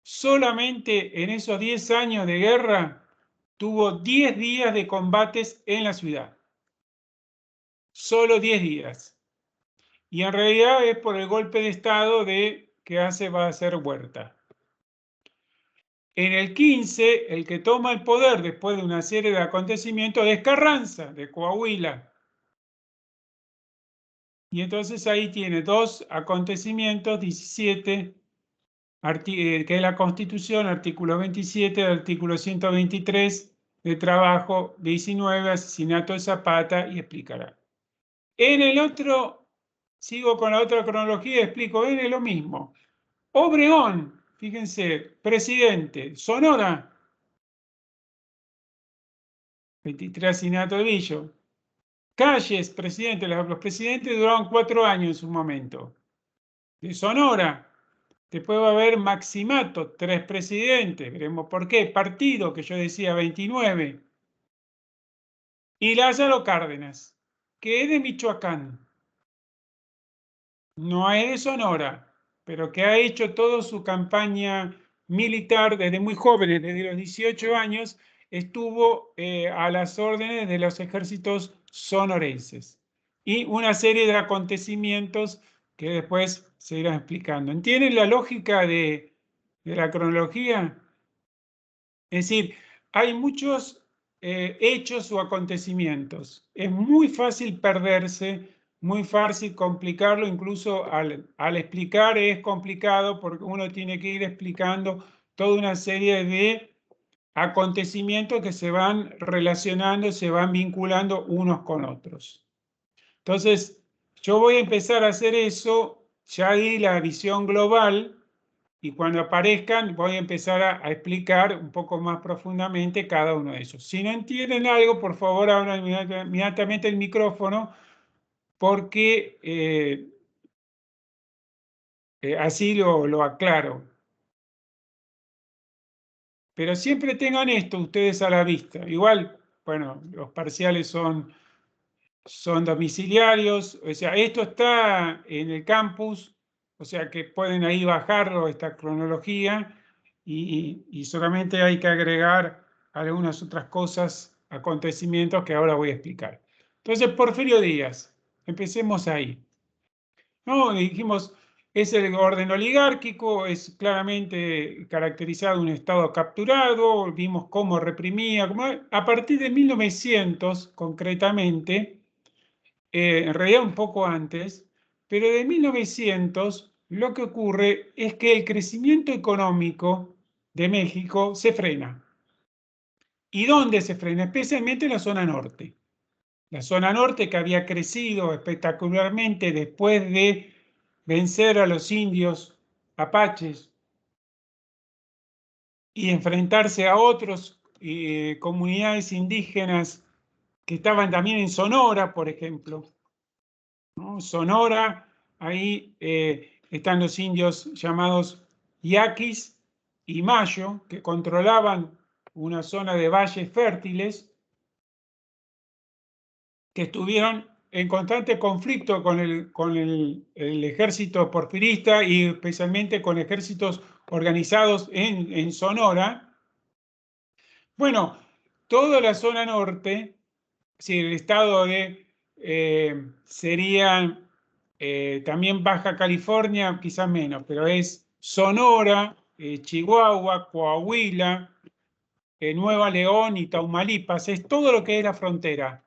solamente en esos 10 años de guerra, tuvo 10 días de combates en la ciudad. Solo 10 días. Y en realidad es por el golpe de Estado que va a hacer Huerta. En el 15, el que toma el poder después de una serie de acontecimientos es Carranza, de Coahuila. Y entonces ahí tiene dos acontecimientos, 17, que es la Constitución, artículo 27, artículo 123, de trabajo 19, asesinato de Zapata, y explicará. En el otro, sigo con la otra cronología y explico, viene lo mismo. Obregón, fíjense, presidente, Sonora, 23 asesinato de Villo. Calles, presidente, los presidentes duraron 4 años en su momento. De Sonora, después va a haber Maximato, 3 presidentes, veremos por qué. Partido, que yo decía 29. Y Lázaro Cárdenas, que es de Michoacán. No es de Sonora, pero que ha hecho toda su campaña militar desde muy jóvenes, desde los 18 años, estuvo a las órdenes de los ejércitos sonorenses y una serie de acontecimientos que después se irán explicando. ¿Entienden la lógica de la cronología? Es decir, hay muchos hechos o acontecimientos. Es muy fácil perderse, muy fácil complicarlo, incluso al explicar es complicado porque uno tiene que ir explicando toda una serie de acontecimientos que se van relacionando, se van vinculando unos con otros. Entonces, yo voy a empezar a hacer eso, ya di la visión global, y cuando aparezcan voy a empezar a explicar un poco más profundamente cada uno de ellos. Si no entienden algo, por favor, abran inmediatamente el micrófono, porque así lo aclaro. Pero siempre tengan esto ustedes a la vista. Igual, bueno, los parciales son domiciliarios, o sea, esto está en el campus, o sea que pueden ahí bajarlo, esta cronología, y solamente hay que agregar algunas otras cosas, acontecimientos que ahora voy a explicar. Entonces, Porfirio Díaz, empecemos ahí. No, dijimos, es el orden oligárquico, es claramente caracterizado un Estado capturado, vimos cómo reprimía, a partir de 1900 concretamente, en realidad un poco antes, pero de 1900 lo que ocurre es que el crecimiento económico de México se frena. ¿Y dónde se frena? Especialmente en la zona norte. La zona norte, que había crecido espectacularmente después de vencer a los indios apaches y enfrentarse a otras comunidades indígenas que estaban también en Sonora, por ejemplo, ¿no? Sonora, ahí están los indios llamados yaquis y mayo, que controlaban una zona de valles fértiles, que estuvieron en constante conflicto con el ejército porfirista y especialmente con ejércitos organizados en Sonora. Bueno, toda la zona norte, si el estado de sería también Baja California, quizás menos, pero es Sonora, Chihuahua, Coahuila, Nueva León y Tamaulipas, es todo lo que es la frontera.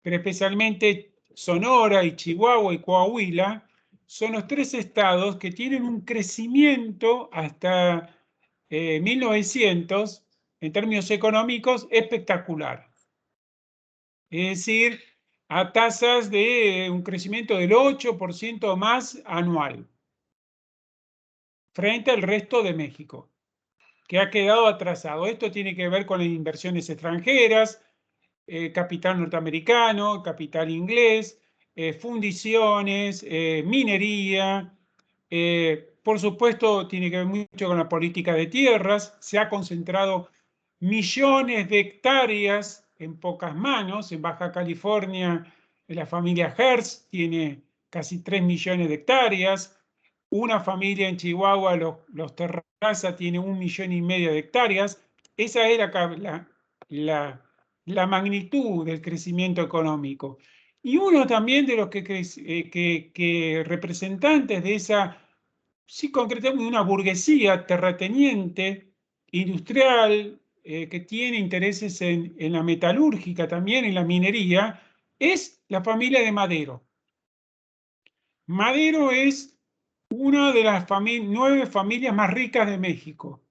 Pero especialmente Sonora y Chihuahua y Coahuila son los tres estados que tienen un crecimiento hasta 1900 en términos económicos espectacular. Es decir, a tasas de un crecimiento del 8% más anual, frente al resto de México, que ha quedado atrasado. Esto tiene que ver con las inversiones extranjeras, capital norteamericano, capital inglés, fundiciones, minería. Por supuesto, tiene que ver mucho con la política de tierras. Se ha concentrado millones de hectáreas en pocas manos. En Baja California, la familia Hearst tiene casi 3 millones de hectáreas. Una familia en Chihuahua, los Terraza, tiene 1,5 millones de hectáreas. Esa es la magnitud del crecimiento económico. Y uno también de los que representantes de esa, sí, concretamente una burguesía terrateniente, industrial, que tiene intereses en la metalúrgica, también en la minería, es la familia de Madero. Madero es una de las 9 familias más ricas de México,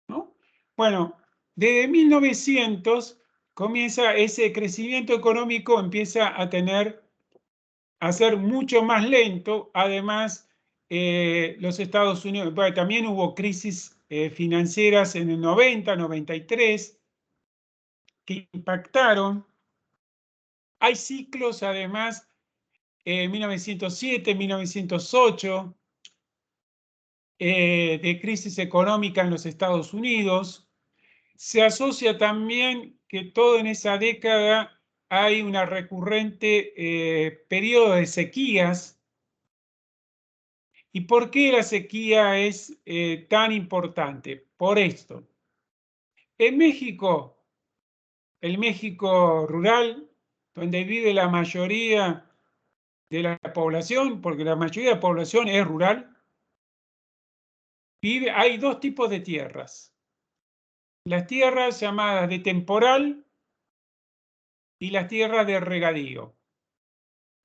¿no? Bueno, desde 1900 comienza ese crecimiento económico, empieza a ser mucho más lento. Además, los Estados Unidos, bueno, también hubo crisis financieras en el 90, 93, que impactaron. Hay ciclos, además, en 1907, 1908, de crisis económica en los Estados Unidos. Se asocia también que todo en esa década hay una recurrente periodo de sequías. ¿Y por qué la sequía es tan importante? Por esto. En México, el México rural, donde vive la mayoría de la población, porque la mayoría de la población es rural, hay dos tipos de tierras. Las tierras llamadas de temporal y las tierras de regadío.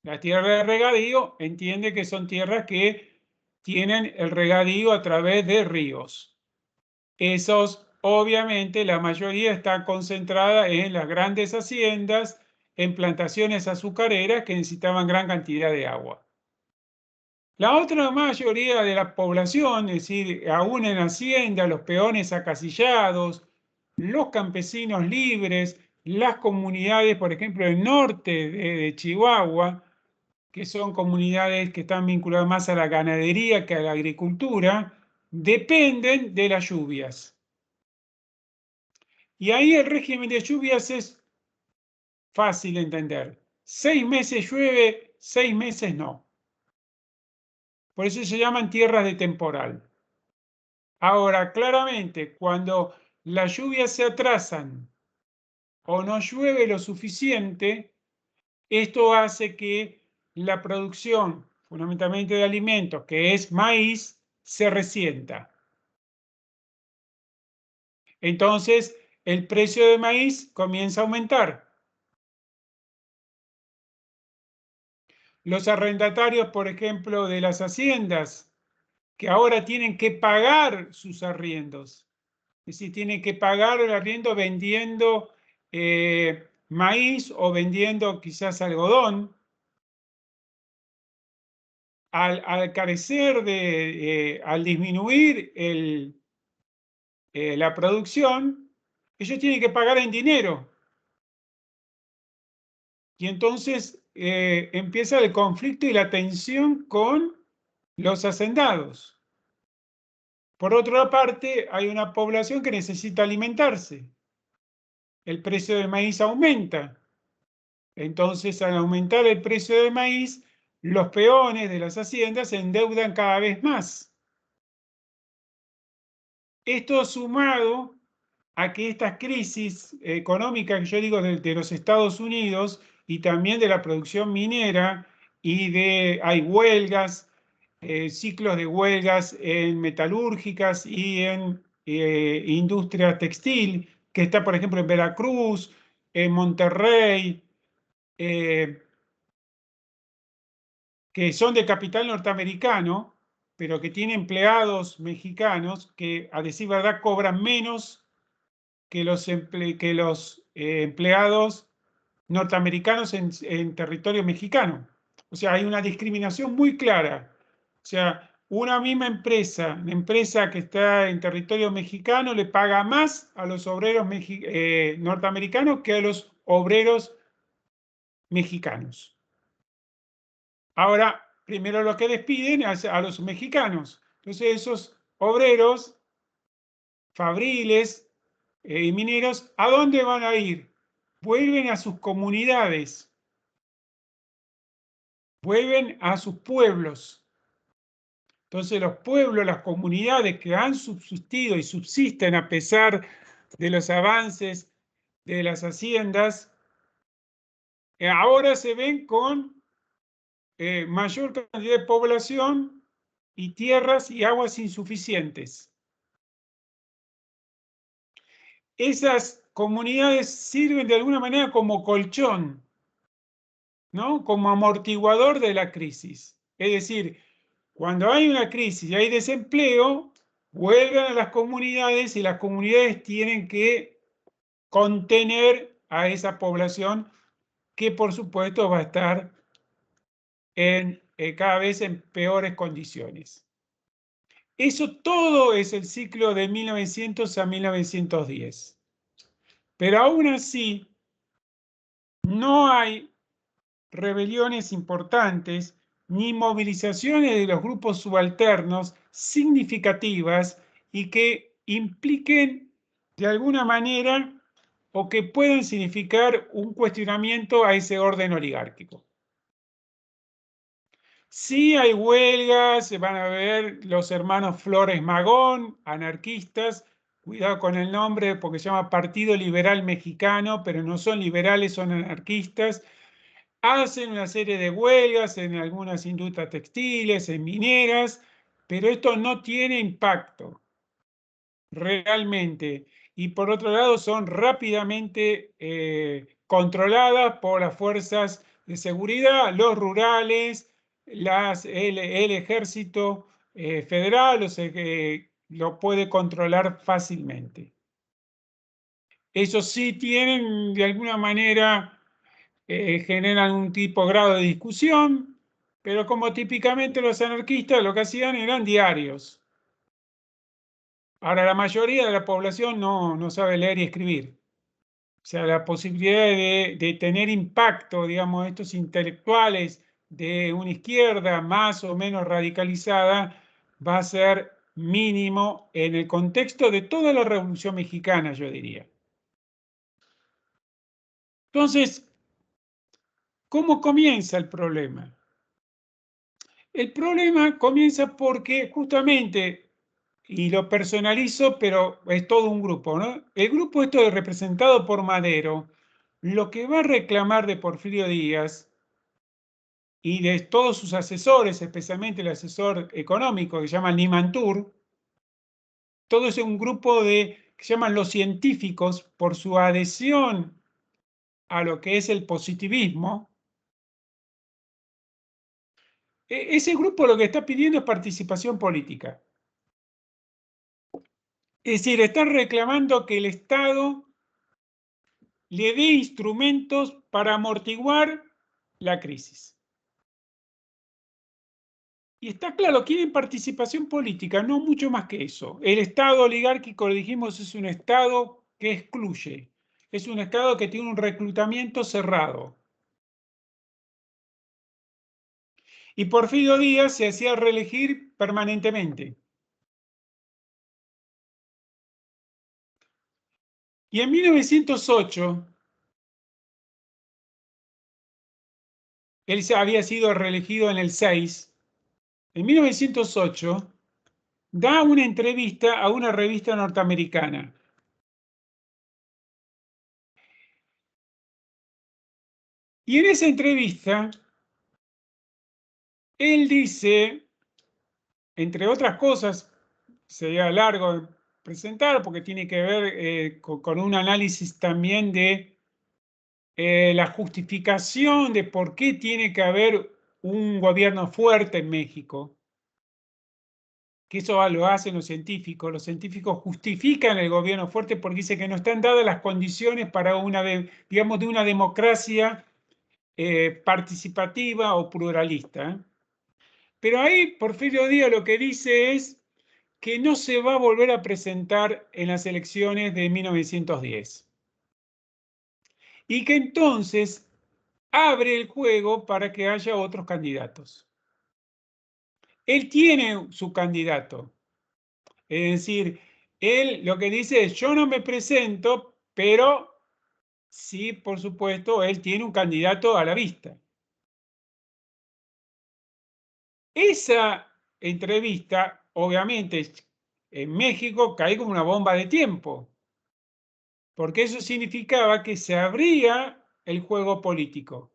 Las tierras de regadío entiende que son tierras que tienen el regadío a través de ríos. Esos, obviamente, la mayoría está concentrada en las grandes haciendas, en plantaciones azucareras que necesitaban gran cantidad de agua. La otra mayoría de la población, es decir, aún en hacienda, los peones acasillados, los campesinos libres, las comunidades, por ejemplo, del norte de Chihuahua, que son comunidades que están vinculadas más a la ganadería que a la agricultura, dependen de las lluvias. Y ahí el régimen de lluvias es fácil de entender. 6 meses llueve, 6 meses no. Por eso se llaman tierras de temporal. Ahora, claramente, cuando las lluvias se atrasan o no llueve lo suficiente, esto hace que la producción, fundamentalmente de alimentos, que es maíz, se resienta. Entonces, el precio de maíz comienza a aumentar. Los arrendatarios, por ejemplo, de las haciendas, que ahora tienen que pagar sus arriendos, es decir, tienen que pagar el arriendo vendiendo maíz o vendiendo quizás algodón. Al carecer al disminuir la producción, ellos tienen que pagar en dinero. Y entonces empieza el conflicto y la tensión con los hacendados. Por otra parte, hay una población que necesita alimentarse. El precio del maíz aumenta. Entonces, al aumentar el precio del maíz, los peones de las haciendas se endeudan cada vez más. Esto sumado a que estas crisis económicas que yo digo de los Estados Unidos y también de la producción minera hay huelgas, ciclos de huelgas en metalúrgicas y en industria textil, que está por ejemplo en Veracruz, en Monterrey, que son de capital norteamericano, pero que tienen empleados mexicanos que, a decir verdad, cobran menos que los empleados norteamericanos en territorio mexicano. O sea, hay una discriminación muy clara. O sea, una misma empresa, la empresa que está en territorio mexicano, le paga más a los obreros norteamericanos que a los obreros mexicanos. Ahora, primero lo que despiden a los mexicanos. Entonces, esos obreros fabriles y mineros, ¿a dónde van a ir? Vuelven a sus comunidades, vuelven a sus pueblos. Entonces los pueblos, las comunidades que han subsistido y subsisten a pesar de los avances de las haciendas, ahora se ven con mayor cantidad de población y tierras y aguas insuficientes. Esas comunidades sirven de alguna manera como colchón, ¿no? Como amortiguador de la crisis. Es decir, cuando hay una crisis y hay desempleo, vuelven a las comunidades y las comunidades tienen que contener a esa población que por supuesto va a estar cada vez en peores condiciones. Eso todo es el ciclo de 1900 a 1910. Pero aún así, no hay rebeliones importantes ni movilizaciones de los grupos subalternos significativas y que impliquen de alguna manera o que puedan significar un cuestionamiento a ese orden oligárquico. Sí hay huelgas, se van a ver los hermanos Flores Magón, anarquistas, cuidado con el nombre porque se llama Partido Liberal Mexicano, pero no son liberales, son anarquistas. Hacen una serie de huelgas en algunas industrias textiles, en mineras, pero esto no tiene impacto realmente. Y por otro lado, son rápidamente controladas por las fuerzas de seguridad, los rurales, el ejército federal, o sea, que lo puede controlar fácilmente. Ellos sí tienen, de alguna manera, generan un tipo grado de discusión, pero como típicamente los anarquistas lo que hacían eran diarios. Ahora, la mayoría de la población no sabe leer y escribir. O sea, la posibilidad de tener impacto, digamos, estos intelectuales de una izquierda más o menos radicalizada va a ser mínimo en el contexto de toda la Revolución Mexicana, yo diría. Entonces, ¿cómo comienza el problema? El problema comienza porque justamente, y lo personalizo, pero es todo un grupo, ¿no? El grupo esto es representado por Madero, lo que va a reclamar de Porfirio Díaz y de todos sus asesores, especialmente el asesor económico que se llama Limantur, todo es un grupo que se llaman los científicos por su adhesión a lo que es el positivismo. Ese grupo lo que está pidiendo es participación política. Es decir, están reclamando que el Estado le dé instrumentos para amortiguar la crisis. Y está claro, quieren participación política, no mucho más que eso. El Estado oligárquico, lo dijimos, es un Estado que excluye. Es un Estado que tiene un reclutamiento cerrado. Y Porfirio Díaz se hacía reelegir permanentemente. Y en 1908, él había sido reelegido en el 6. En 1908, da una entrevista a una revista norteamericana. Y en esa entrevista, él dice, entre otras cosas, sería largo presentar porque tiene que ver con un análisis también de la justificación de por qué tiene que haber un gobierno fuerte en México. Que eso lo hacen los científicos. Los científicos justifican el gobierno fuerte porque dicen que no están dadas las condiciones para digamos, de una democracia participativa o pluralista. Pero ahí Porfirio Díaz lo que dice es que no se va a volver a presentar en las elecciones de 1910. Y que entonces abre el juego para que haya otros candidatos. Él tiene su candidato. Es decir, él lo que dice es, yo no me presento, pero sí, por supuesto, él tiene un candidato a la vista. Esa entrevista, obviamente, en México cae como una bomba de tiempo, porque eso significaba que se abría el juego político.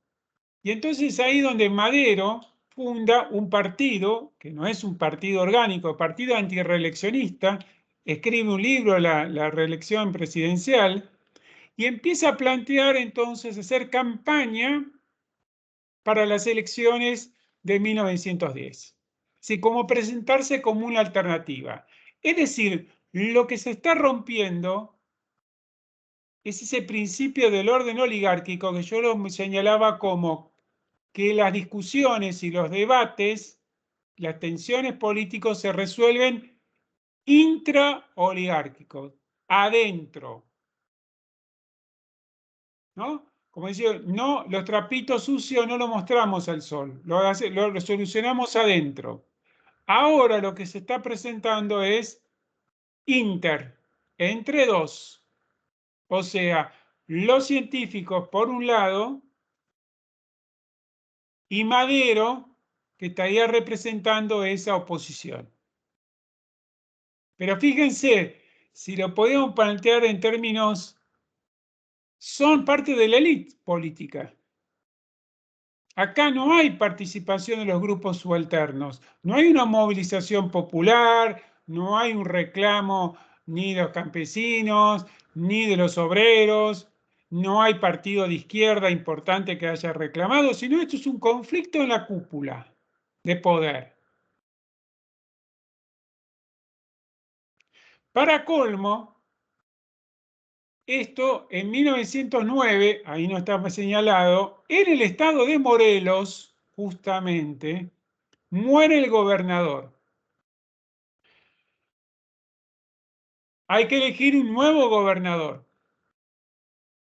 Y entonces ahí donde Madero funda un partido, que no es un partido orgánico, partido antirreeleccionista, escribe un libro, la reelección presidencial, y empieza a plantear entonces hacer campaña para las elecciones de 1910. Sí, como presentarse como una alternativa. Es decir, lo que se está rompiendo es ese principio del orden oligárquico que yo lo señalaba como que las discusiones y los debates, las tensiones políticos se resuelven intraoligárquicos, adentro, ¿no? Como decía, no, los trapitos sucios no los mostramos al sol, lo solucionamos adentro. Ahora lo que se está presentando es entre dos. O sea, los científicos por un lado y Madero, que estaría representando esa oposición. Pero fíjense, si lo podemos plantear en términos, son parte de la élite política. Acá no hay participación de los grupos subalternos, no hay una movilización popular, no hay un reclamo ni de los campesinos, ni de los obreros, no hay partido de izquierda importante que haya reclamado, sino esto es un conflicto en la cúpula de poder. Para colmo, esto en 1909, ahí no estaba señalado, en el estado de Morelos, justamente, muere el gobernador. Hay que elegir un nuevo gobernador.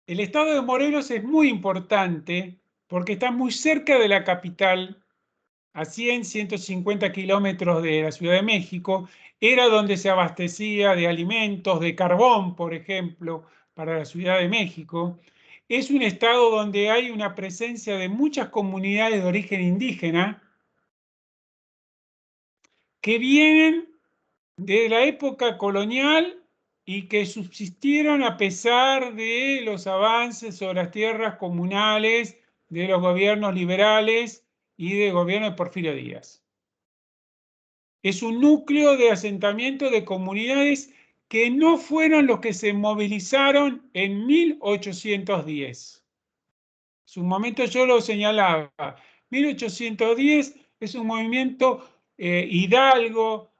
El estado de Morelos es muy importante porque está muy cerca de la capital, a 100, 150 kilómetros de la Ciudad de México. Era donde se abastecía de alimentos, de carbón, por ejemplo, para la Ciudad de México. Es un estado donde hay una presencia de muchas comunidades de origen indígena que vienen de la época colonial y que subsistieron a pesar de los avances sobre las tierras comunales de los gobiernos liberales y del gobierno de Porfirio Díaz. Es un núcleo de asentamiento de comunidades que no fueron los que se movilizaron en 1810. En su momento yo lo señalaba. 1810 es un movimiento Hidalgo,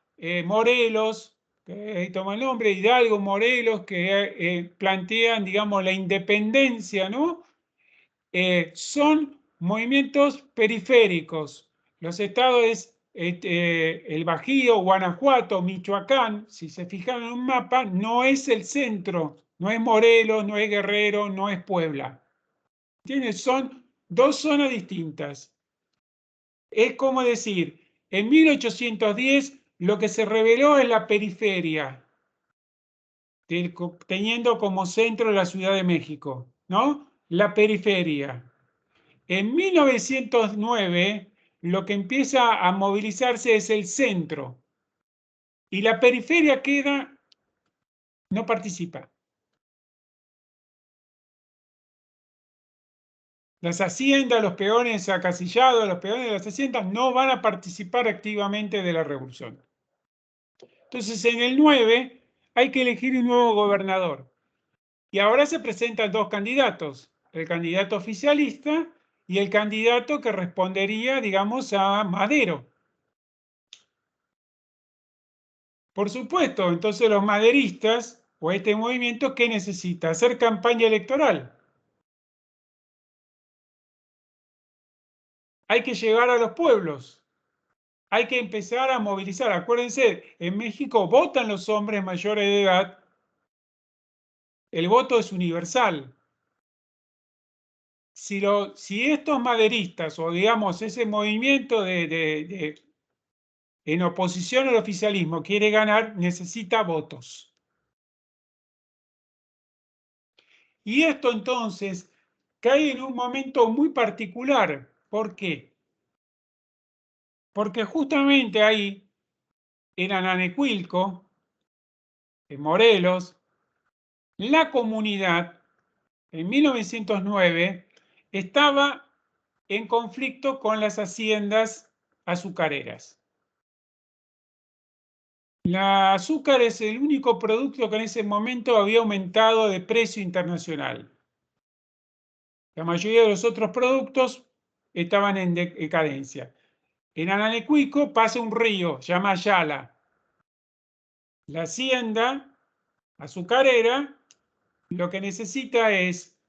Morelos, que ahí toma el nombre, Hidalgo, Morelos, que plantean, digamos, la independencia, ¿no? Son movimientos periféricos. Los estados es el Bajío, Guanajuato, Michoacán, si se fijan en un mapa, no es el centro, no es Morelos, no es Guerrero, no es Puebla. ¿Entiendes? Son dos zonas distintas. Es como decir, en 1810 lo que se reveló es la periferia, teniendo como centro la Ciudad de México, ¿no? La periferia. En 1909 lo que empieza a movilizarse es el centro y la periferia queda, no participa. Las haciendas, los peones acasillados, los peones de las haciendas no van a participar activamente de la revolución. Entonces, en el 9 hay que elegir un nuevo gobernador. Y ahora se presentan dos candidatos, el candidato oficialista y el candidato que respondería, digamos, a Madero. Por supuesto, entonces los maderistas o este movimiento, ¿qué necesita? Hacer campaña electoral. Hay que llegar a los pueblos. Hay que empezar a movilizar. Acuérdense, en México votan los hombres mayores de edad. El voto es universal. Si estos maderistas o digamos ese movimiento en oposición al oficialismo quiere ganar, necesita votos. Y esto entonces cae en un momento muy particular. ¿Por qué? Porque justamente ahí, en Ananecuilco, en Morelos, la comunidad en 1909 estaba en conflicto con las haciendas azucareras. La azúcar es el único producto que en ese momento había aumentado de precio internacional. La mayoría de los otros productos estaban en decadencia. En Ananecuico pasa un río, se llama Yala. La hacienda azucarera lo que necesita es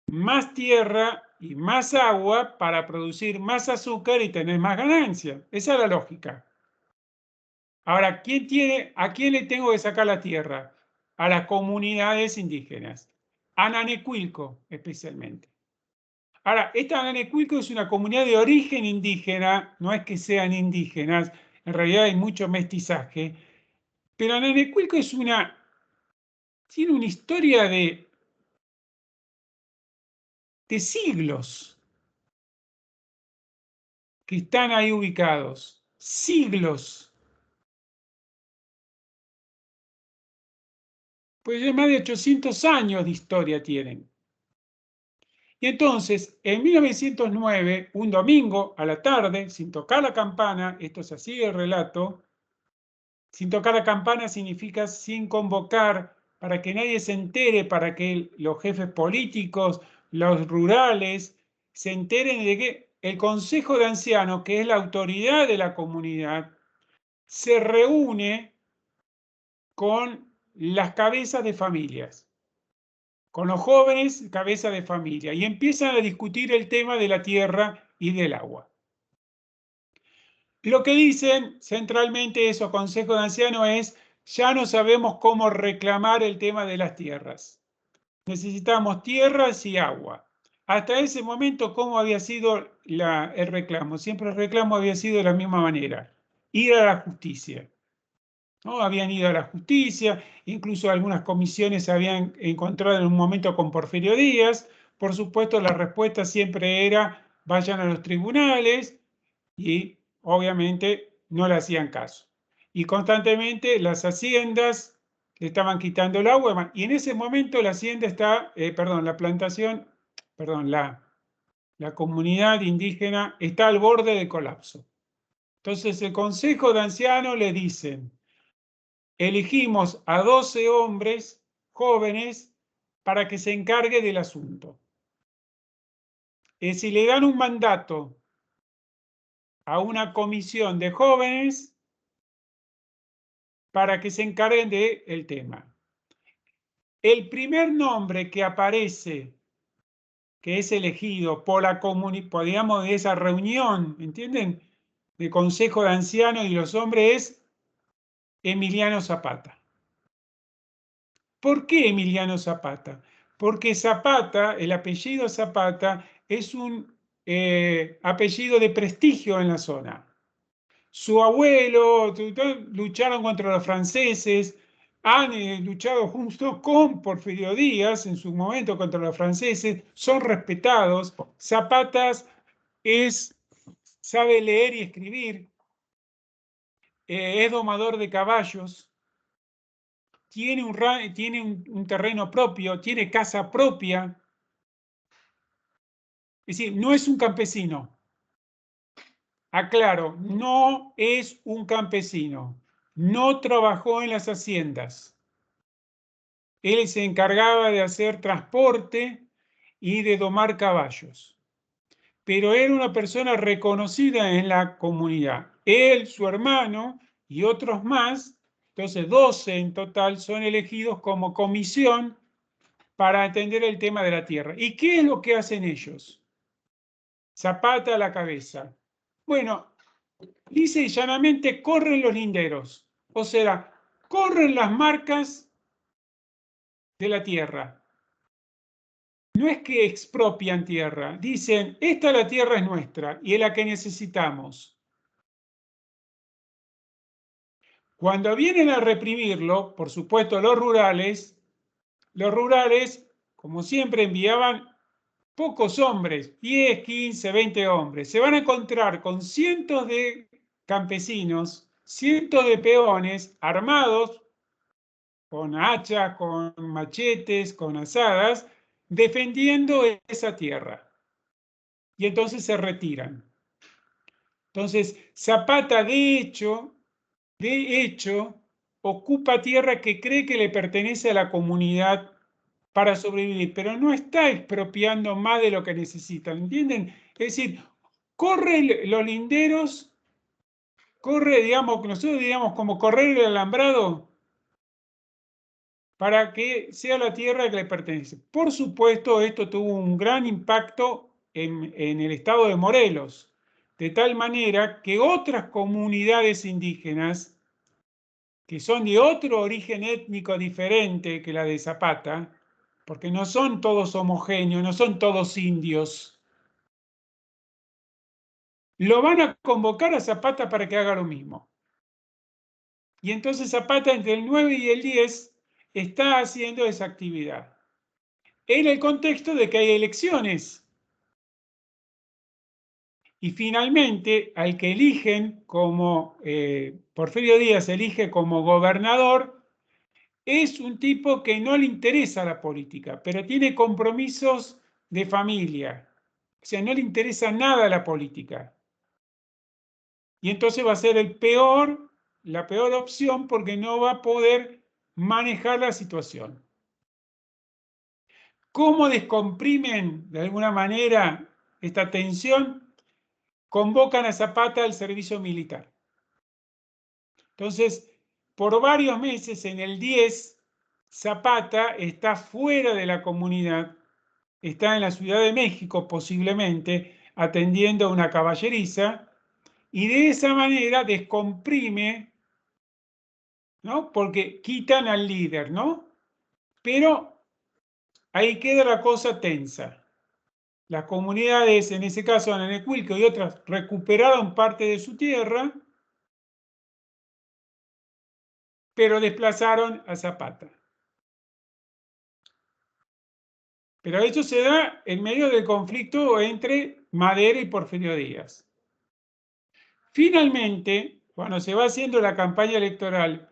más tierra y más agua para producir más azúcar y tener más ganancia. Esa es la lógica. Ahora, ¿a quién le tengo que sacar la tierra? A las comunidades indígenas. Ananecuilco, especialmente. Ahora, esta Ananecuilco es una comunidad de origen indígena, no es que sean indígenas, en realidad hay mucho mestizaje, pero Ananecuilco tiene una historia de siglos que están ahí ubicados. Siglos. Pues más de 800 años de historia tienen. Y entonces, en 1909, un domingo a la tarde, sin tocar la campana, esto es así el relato, sin tocar la campana significa sin convocar, para que nadie se entere, para que los jefes políticos, los rurales, se enteren de que el Consejo de Ancianos, que es la autoridad de la comunidad, se reúne con las cabezas de familias, con los jóvenes cabezas de familia, y empiezan a discutir el tema de la tierra y del agua. Lo que dicen centralmente esos consejos de ancianos es: ya no sabemos cómo reclamar el tema de las tierras. Necesitamos tierras y agua. Hasta ese momento, ¿cómo había sido el reclamo? Siempre el reclamo había sido de la misma manera: ir a la justicia. ¿No? Habían ido a la justicia, incluso algunas comisiones se habían encontrado en un momento con Porfirio Díaz. Por supuesto, la respuesta siempre era: vayan a los tribunales, y obviamente no le hacían caso. Y constantemente las haciendas le estaban quitando el agua, y en ese momento la hacienda está, la plantación, la comunidad indígena está al borde del colapso. Entonces el Consejo de Ancianos le dicen: elegimos a 12 hombres jóvenes para que se encargue del asunto. Si le dan un mandato a una comisión de jóvenes para que se encarguen del tema. El primer nombre que aparece, que es elegido por la comunidad, digamos, de esa reunión, ¿entienden?, de Consejo de Ancianos y los hombres, es Emiliano Zapata. ¿Por qué Emiliano Zapata? Porque Zapata, el apellido Zapata, es un apellido de prestigio en la zona. Su abuelo lucharon contra los franceses, han luchado junto con Porfirio Díaz en su momento contra los franceses, son respetados. Zapata sabe leer y escribir, es domador de caballos, tiene un terreno propio, tiene casa propia. Es decir, no es un campesino. Aclaro, no es un campesino. No trabajó en las haciendas. Él se encargaba de hacer transporte y de domar caballos. Pero era una persona reconocida en la comunidad. Él, su hermano y otros más, entonces 12 en total, son elegidos como comisión para atender el tema de la tierra. ¿Y qué es lo que hacen ellos? Zapata a la cabeza. Bueno, dice y llanamente: corren los linderos. O sea, corren las marcas de la tierra. No es que expropian tierra, dicen: esta la tierra es nuestra y es la que necesitamos. Cuando vienen a reprimirlo, por supuesto los rurales, como siempre, enviaban pocos hombres, 10, 15, 20 hombres. Se van a encontrar con cientos de campesinos, cientos de peones armados con hachas, con machetes, con azadas, defendiendo esa tierra. Y entonces se retiran. Entonces, Zapata, de hecho, ocupa tierra que cree que le pertenece a la comunidad para sobrevivir, pero no está expropiando más de lo que necesitan, ¿entienden? Es decir, corre los linderos, corre, digamos, nosotros diríamos como correr el alambrado, para que sea la tierra que le pertenece. Por supuesto, esto tuvo un gran impacto en el estado de Morelos, de tal manera que otras comunidades indígenas, que son de otro origen étnico diferente que la de Zapata, porque no son todos homogéneos, no son todos indios, lo van a convocar a Zapata para que haga lo mismo. Y entonces Zapata, entre el 9 y el 10, está haciendo esa actividad, en el contexto de que hay elecciones. Y finalmente, al que eligen como, Porfirio Díaz elige como gobernador, es un tipo que no le interesa la política, pero tiene compromisos de familia. O sea, no le interesa nada la política. Y entonces va a ser la peor opción porque no va a poder manejar la situación. ¿Cómo descomprimen de alguna manera esta tensión? Convocan a Zapata al servicio militar. Entonces, por varios meses, en el 10, Zapata está fuera de la comunidad, está en la Ciudad de México posiblemente, atendiendo a una caballeriza, y de esa manera descomprime, ¿no? Porque quitan al líder, ¿no? Pero ahí queda la cosa tensa. Las comunidades, en ese caso Ananecuilco y otras, recuperaron parte de su tierra, pero desplazaron a Zapata. Pero eso se da en medio del conflicto entre Madero y Porfirio Díaz. Finalmente, cuando se va haciendo la campaña electoral,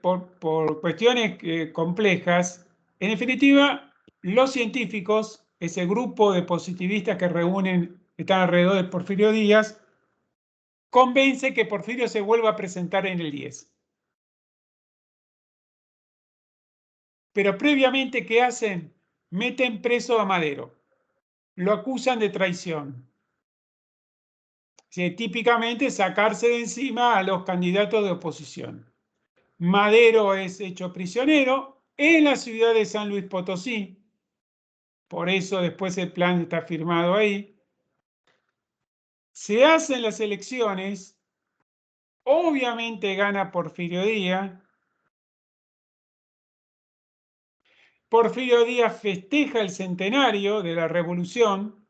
por cuestiones complejas, en definitiva, los científicos, ese grupo de positivistas que están alrededor de Porfirio Díaz, convence que Porfirio se vuelva a presentar en el 10. Pero previamente, ¿qué hacen? Meten preso a Madero. Lo acusan de traición. Típicamente sacarse de encima a los candidatos de oposición. Madero es hecho prisionero en la ciudad de San Luis Potosí. Por eso después el plan está firmado ahí. Se hacen las elecciones. Obviamente gana Porfirio Díaz. Porfirio Díaz festeja el centenario de la Revolución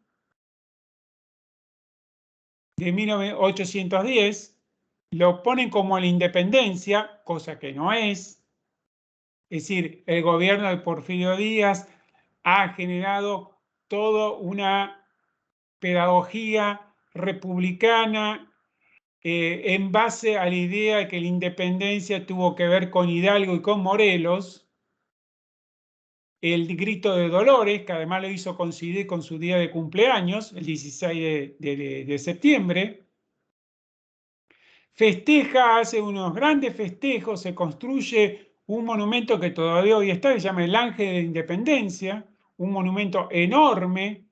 de 1810, lo ponen como la independencia, cosa que no es. Es decir, el gobierno de Porfirio Díaz ha generado toda una pedagogía republicana en base a la idea de que la independencia tuvo que ver con Hidalgo y con Morelos. El grito de Dolores, que además lo hizo coincidir con su día de cumpleaños, el 16 de septiembre. Festeja, hace unos grandes festejos, se construye un monumento que todavía hoy está, que se llama el Ángel de la Independencia, un monumento enorme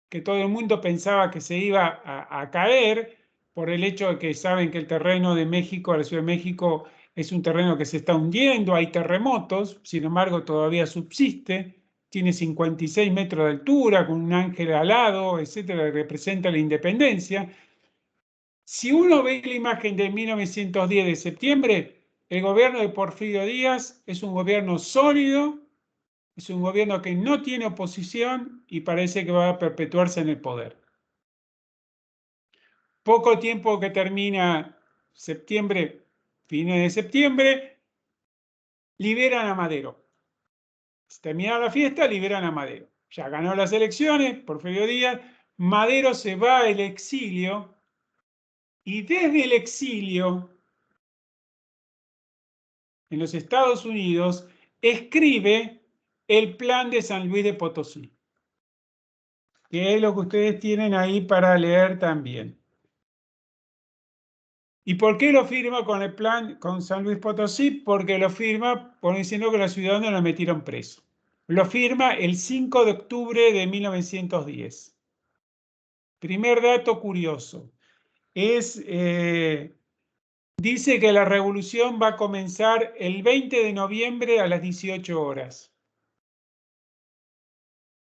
que todo el mundo pensaba que se iba a caer por el hecho de que saben que el terreno de México, la Ciudad de México, es un terreno que se está hundiendo, hay terremotos, sin embargo todavía subsiste, tiene 56 metros de altura, con un ángel alado, etcétera, que representa la independencia. Si uno ve la imagen de 1910 de septiembre, el gobierno de Porfirio Díaz es un gobierno sólido, es un gobierno que no tiene oposición y parece que va a perpetuarse en el poder. Poco tiempo que termina septiembre, fines de septiembre, liberan a Madero. Termina la fiesta, liberan a Madero. Ya ganó las elecciones, Porfirio Díaz, Madero se va al exilio y desde el exilio en los Estados Unidos escribe el plan de San Luis de Potosí, que es lo que ustedes tienen ahí para leer también. ¿Y por qué lo firma con el plan con San Luis Potosí? Porque lo firma diciendo que la ciudad no lo metieron preso. Lo firma el 5 de octubre de 1910. Primer dato curioso. Dice que la revolución va a comenzar el 20 de noviembre a las 18 horas.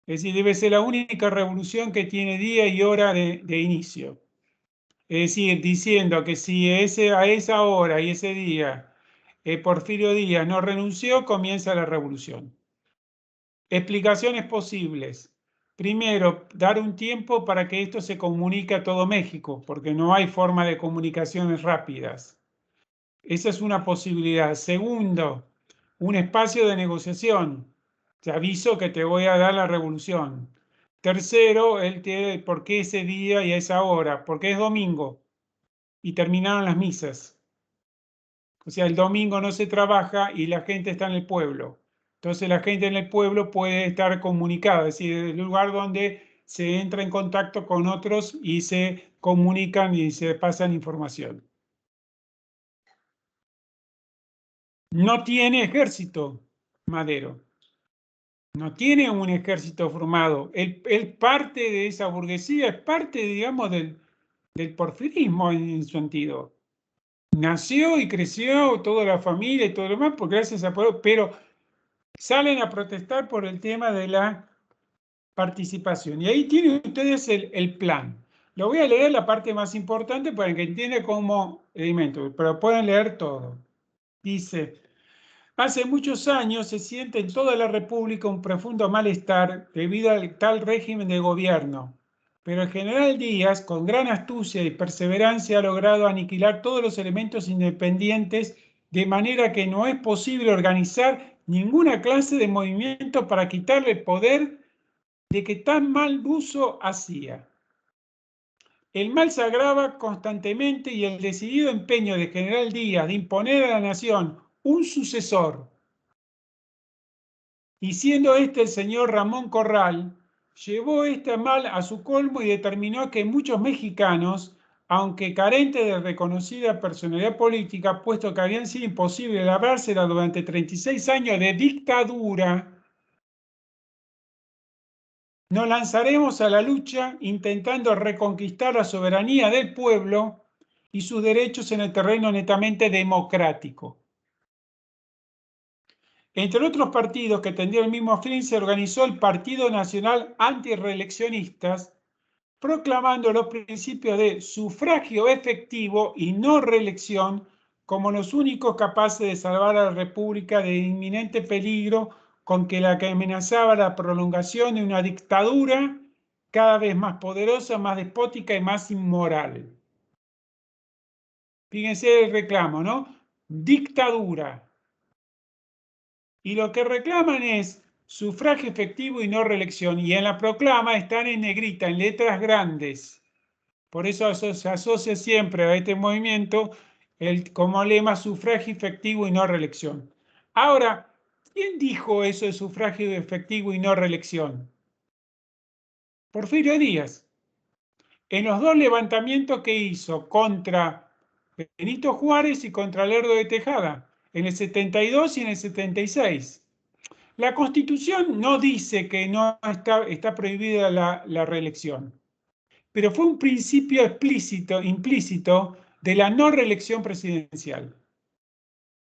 Es decir, debe ser la única revolución que tiene día y hora de inicio. Es decir, diciendo que si a esa hora y ese día Porfirio Díaz no renunció, comienza la revolución. Explicaciones posibles. Primero, dar un tiempo para que esto se comunique a todo México, porque no hay forma de comunicaciones rápidas. Esa es una posibilidad. Segundo, un espacio de negociación. Te aviso que te voy a dar la revolución. Tercero, ¿por qué ese día y a esa hora? Porque es domingo y terminaron las misas. O sea, el domingo no se trabaja y la gente está en el pueblo. Entonces la gente en el pueblo puede estar comunicada, es decir, el lugar donde se entra en contacto con otros y se comunican y se pasan información. No tiene ejército, Madero. No tiene un ejército formado. Él parte de esa burguesía, es parte, digamos, del porfirismo en su sentido. Nació y creció toda la familia y todo lo demás, porque gracias a pueblo, pero salen a protestar por el tema de la participación. Y ahí tienen ustedes el plan. Lo voy a leer la parte más importante para que entiendan cómo elemento, pero pueden leer todo. Dice, hace muchos años se siente en toda la República un profundo malestar debido al tal régimen de gobierno. Pero el general Díaz, con gran astucia y perseverancia, ha logrado aniquilar todos los elementos independientes, de manera que no es posible organizar ninguna clase de movimiento para quitarle el poder de que tan mal uso hacía. El mal se agrava constantemente y el decidido empeño de general Díaz de imponer a la nación un sucesor, y siendo este el señor Ramón Corral, llevó este mal a su colmo y determinó que muchos mexicanos, aunque carentes de reconocida personalidad política, puesto que habían sido imposible labrársela durante 36 años de dictadura, nos lanzaremos a la lucha intentando reconquistar la soberanía del pueblo y sus derechos en el terreno netamente democrático. Entre otros partidos que tendrían el mismo fin, se organizó el Partido Nacional Antirreeleccionistas, proclamando los principios de sufragio efectivo y no reelección como los únicos capaces de salvar a la República del inminente peligro con que amenazaba la prolongación de una dictadura cada vez más poderosa, más despótica y más inmoral. Fíjense el reclamo, ¿no? Dictadura. Y lo que reclaman es sufragio efectivo y no reelección. Y en la proclama están en negrita, en letras grandes. Por eso se asocia siempre a este movimiento como lema sufragio efectivo y no reelección. Ahora, ¿quién dijo eso de sufragio efectivo y no reelección? Porfirio Díaz. En los dos levantamientos que hizo contra Benito Juárez y contra Lerdo de Tejada, en el 72 y en el 76. La Constitución no dice que no está prohibida la reelección, pero fue un principio implícito de la no reelección presidencial,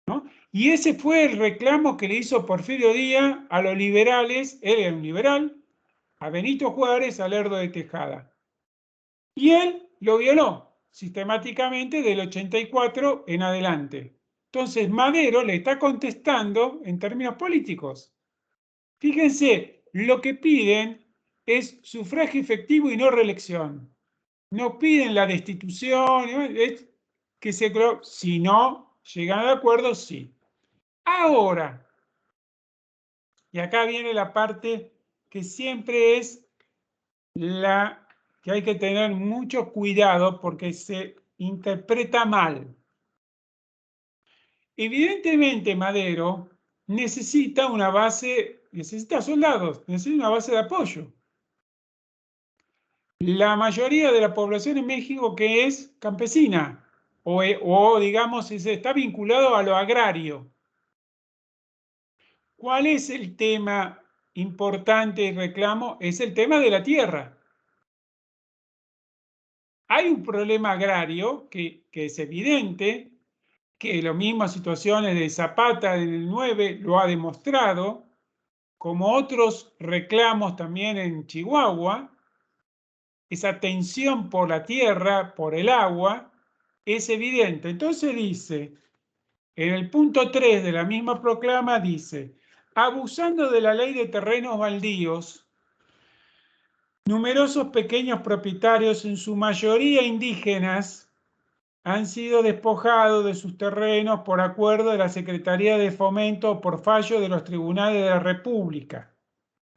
¿no? Y ese fue el reclamo que le hizo Porfirio Díaz a los liberales, él era un liberal, a Benito Juárez, a Lerdo de Tejada. Y él lo violó sistemáticamente del 84 en adelante. Entonces Madero le está contestando en términos políticos. Fíjense, lo que piden es sufragio efectivo y no reelección. No piden la destitución, es que si no llegan al acuerdo, sí. Ahora, y acá viene la parte que siempre es la que hay que tener mucho cuidado porque se interpreta mal. Evidentemente, Madero necesita una base, necesita soldados, necesita una base de apoyo. La mayoría de la población en México que es campesina o digamos, está vinculado a lo agrario. ¿Cuál es el tema importante y reclamo? Es el tema de la tierra. Hay un problema agrario que es evidente, que las mismas situaciones de Zapata en el 9 lo ha demostrado, como otros reclamos también en Chihuahua. Esa tensión por la tierra, por el agua, es evidente. Entonces dice, en el punto 3 de la misma proclama, dice, abusando de la ley de terrenos baldíos, numerosos pequeños propietarios, en su mayoría indígenas, han sido despojados de sus terrenos por acuerdo de la Secretaría de Fomento o por fallo de los tribunales de la República.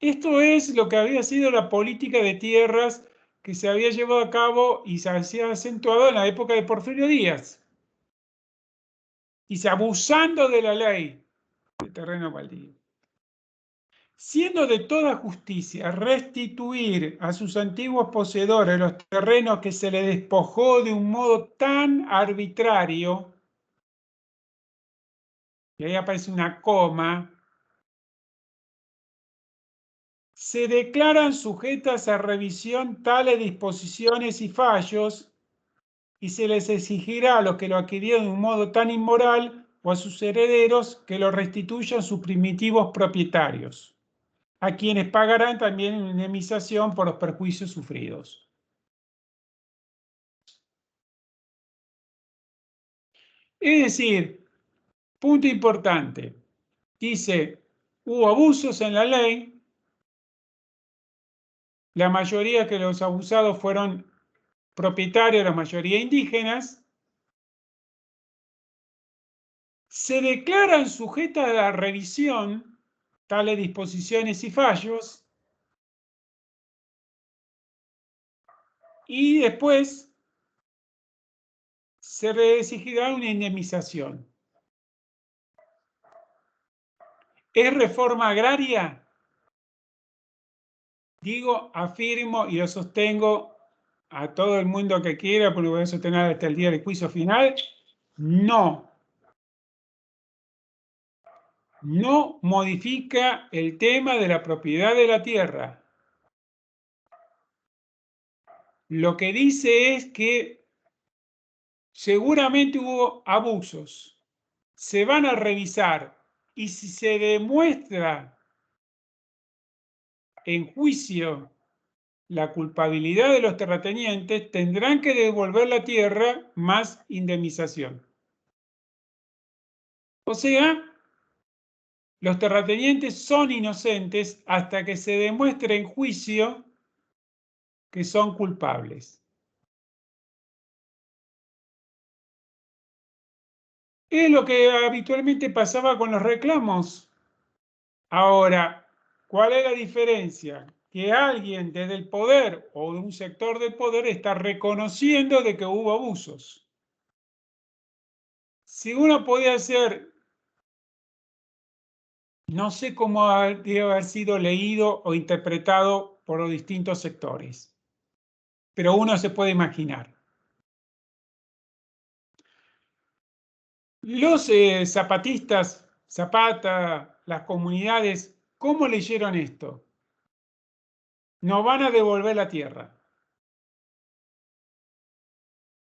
Esto es lo que había sido la política de tierras que se había llevado a cabo y se había acentuado en la época de Porfirio Díaz. Dice, abusando de la ley de terreno baldío. Siendo de toda justicia restituir a sus antiguos poseedores los terrenos que se les despojó de un modo tan arbitrario, y ahí aparece una coma, se declaran sujetas a revisión tales disposiciones y fallos, y se les exigirá a los que lo adquirieron de un modo tan inmoral o a sus herederos que lo restituyan sus primitivos propietarios, a quienes pagarán también una indemnización por los perjuicios sufridos. Es decir, punto importante, dice, hubo abusos en la ley, la mayoría que los abusados fueron propietarios, la mayoría indígenas, se declaran sujetas a la revisión tales disposiciones y fallos, y después se le exigirá una indemnización. ¿Es reforma agraria? Digo, afirmo y lo sostengo a todo el mundo que quiera, porque lo voy a sostener hasta el día del juicio final, no. No modifica el tema de la propiedad de la tierra. Lo que dice es que seguramente hubo abusos. Se van a revisar y si se demuestra en juicio la culpabilidad de los terratenientes, tendrán que devolver la tierra más indemnización. O sea, los terratenientes son inocentes hasta que se demuestre en juicio que son culpables. Es lo que habitualmente pasaba con los reclamos. Ahora, ¿cuál es la diferencia? Que alguien desde el poder o de un sector del poder está reconociendo de que hubo abusos. Si uno podía hacer, no sé cómo debe haber sido leído o interpretado por los distintos sectores, pero uno se puede imaginar. Los zapatistas, Zapata, las comunidades, ¿cómo leyeron esto? No van a devolver la tierra.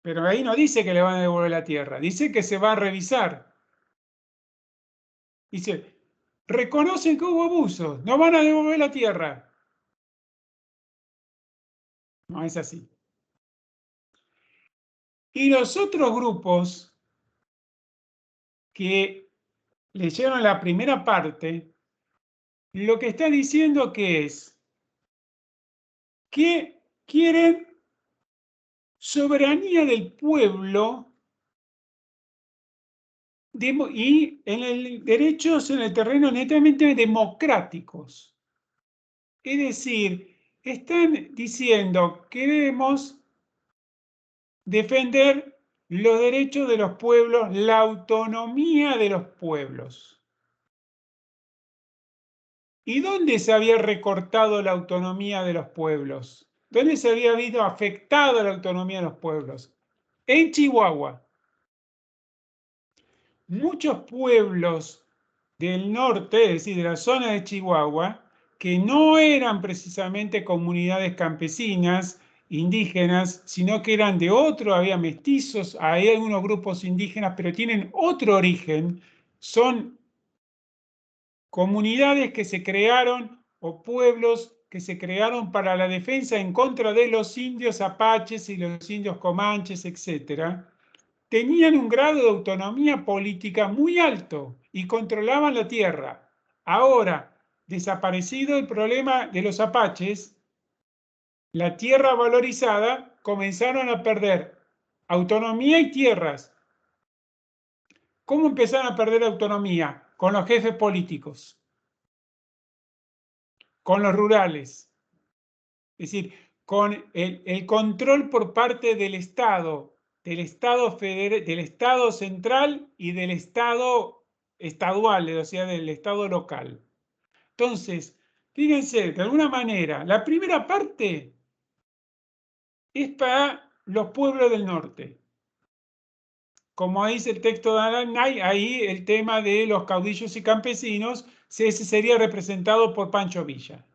Pero ahí no dice que le van a devolver la tierra, dice que se va a revisar. Dice, reconocen que hubo abusos, no van a devolver la tierra. No es así. Y los otros grupos que leyeron la primera parte, lo que está diciendo que es que quieren soberanía del pueblo y en derechos en el terreno netamente democráticos. Es decir, están diciendo que debemos defender los derechos de los pueblos, la autonomía de los pueblos. ¿Y dónde se había recortado la autonomía de los pueblos? ¿Dónde se había visto afectada la autonomía de los pueblos? En Chihuahua. Muchos pueblos del norte, es decir, de la zona de Chihuahua, que no eran precisamente comunidades campesinas, indígenas, sino que eran de otro, había mestizos, hay algunos grupos indígenas, pero tienen otro origen, son comunidades que se crearon o pueblos que se crearon para la defensa en contra de los indios apaches y los indios comanches, etc., tenían un grado de autonomía política muy alto y controlaban la tierra. Ahora, desaparecido el problema de los apaches, la tierra valorizada comenzaron a perder autonomía y tierras. ¿Cómo empezaron a perder autonomía? Con los jefes políticos, con los rurales. Es decir, con el control por parte del Estado del Estado central y del Estado estadual, o sea, del Estado local. Entonces, fíjense, de alguna manera, la primera parte es para los pueblos del norte. Como dice el texto de Aranay, ahí el tema de los caudillos y campesinos, ese sería representado por Pancho Villa.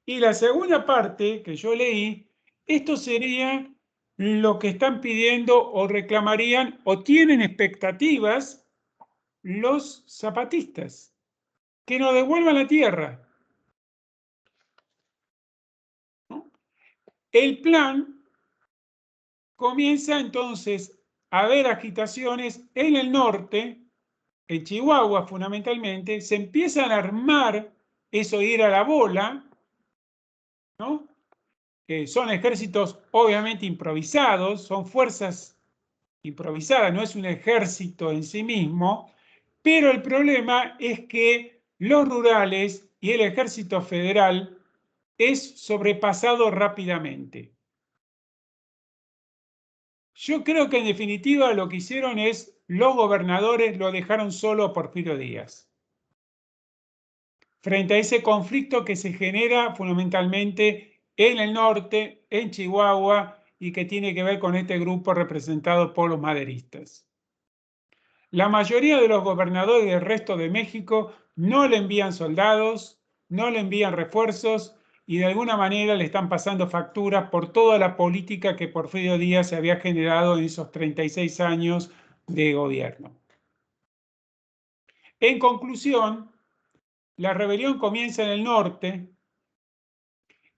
Y la segunda parte que yo leí, esto sería lo que están pidiendo o reclamarían o tienen expectativas los zapatistas, que nos devuelvan la tierra. ¿No? El plan comienza entonces a haber agitaciones en el norte, en Chihuahua fundamentalmente, se empiezan a armar eso, ir a la bola, ¿no? Son ejércitos obviamente improvisados, son fuerzas improvisadas, no es un ejército en sí mismo, pero el problema es que los rurales y el ejército federal es sobrepasado rápidamente. Yo creo que en definitiva lo que hicieron es, los gobernadores lo dejaron solo a Porfirio Díaz, frente a ese conflicto que se genera fundamentalmente en el norte, en Chihuahua, y que tiene que ver con este grupo representado por los maderistas. La mayoría de los gobernadores del resto de México no le envían soldados, no le envían refuerzos y de alguna manera le están pasando facturas por toda la política que Porfirio Díaz se había generado en esos 36 años de gobierno. En conclusión, la rebelión comienza en el norte.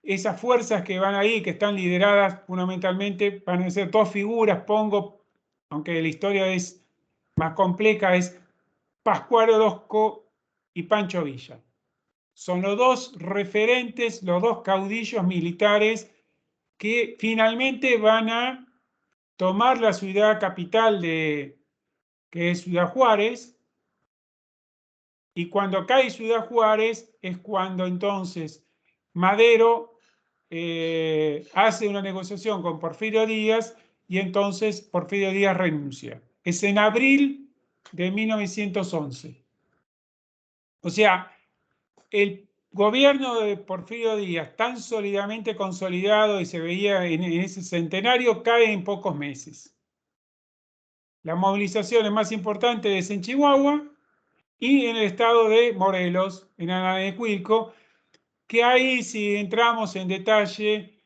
Esas fuerzas que van ahí, que están lideradas fundamentalmente, van a ser dos figuras, pongo, aunque la historia es más compleja, es Pascual Orozco y Pancho Villa. Son los dos referentes, los dos caudillos militares que finalmente van a tomar la ciudad capital que es Ciudad Juárez, y cuando cae Ciudad Juárez es cuando entonces Madero hace una negociación con Porfirio Díaz y entonces Porfirio Díaz renuncia. Es en abril de 1911. O sea, el gobierno de Porfirio Díaz, tan sólidamente consolidado y se veía en ese centenario, cae en pocos meses. Las movilizaciones más importantes es en Chihuahua y en el estado de Morelos, en Ananecuilco, que ahí, si entramos en detalle,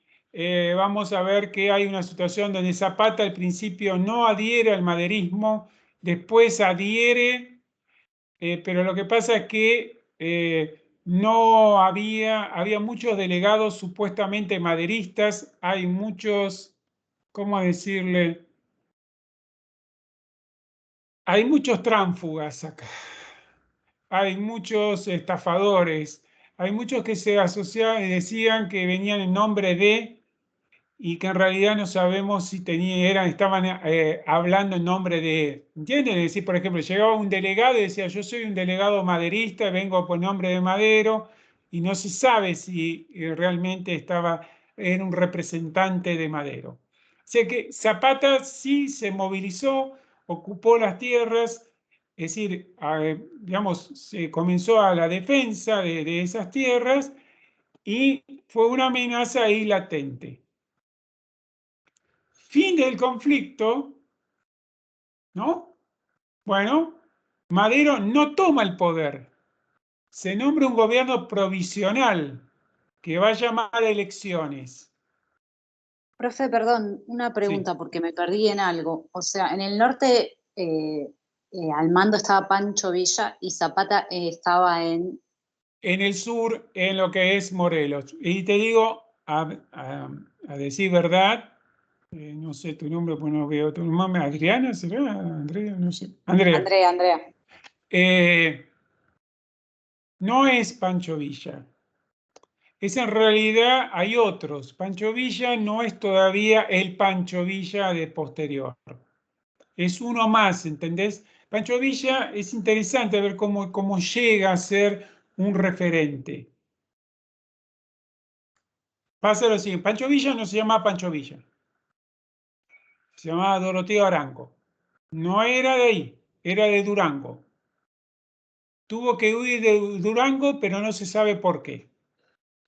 vamos a ver que hay una situación donde Zapata al principio no adhiere al maderismo, después adhiere, pero lo que pasa es que no había muchos delegados supuestamente maderistas, hay muchos, ¿cómo decirle? Hay muchos tránsfugas acá, hay muchos estafadores, hay muchos que se asociaban y decían que venían en nombre de, y que en realidad no sabemos si estaban hablando en nombre de, ¿entienden? Es decir, por ejemplo, llegaba un delegado y decía, yo soy un delegado maderista, vengo por nombre de Madero, y no se sabe si realmente era un representante de Madero. O sea que Zapata sí se movilizó, ocupó las tierras, es decir, digamos, se comenzó a la defensa de esas tierras y fue una amenaza ahí latente. Fin del conflicto, ¿no? Bueno, Madero no toma el poder. Se nombra un gobierno provisional que va a llamar a elecciones. Profe, perdón, una pregunta Sí. porque me perdí en algo. O sea, en el norte al mando estaba Pancho Villa y Zapata estaba en... En el sur, en lo que es Morelos. Y te digo, a decir verdad, no sé tu nombre, pues no veo tu nombre. ¿Adriana será? Andrea, no sé. Andrea. Andrea. No es Pancho Villa. Es en realidad, hay otros. Pancho Villa no es todavía el Pancho Villa de posterior. Es uno más, ¿entendés? Pancho Villa es interesante ver cómo llega a ser un referente. Pasa lo siguiente, Pancho Villa no se llama Pancho Villa. Se llamaba Doroteo Arango. No era de ahí, era de Durango. Tuvo que huir de Durango, pero no se sabe por qué.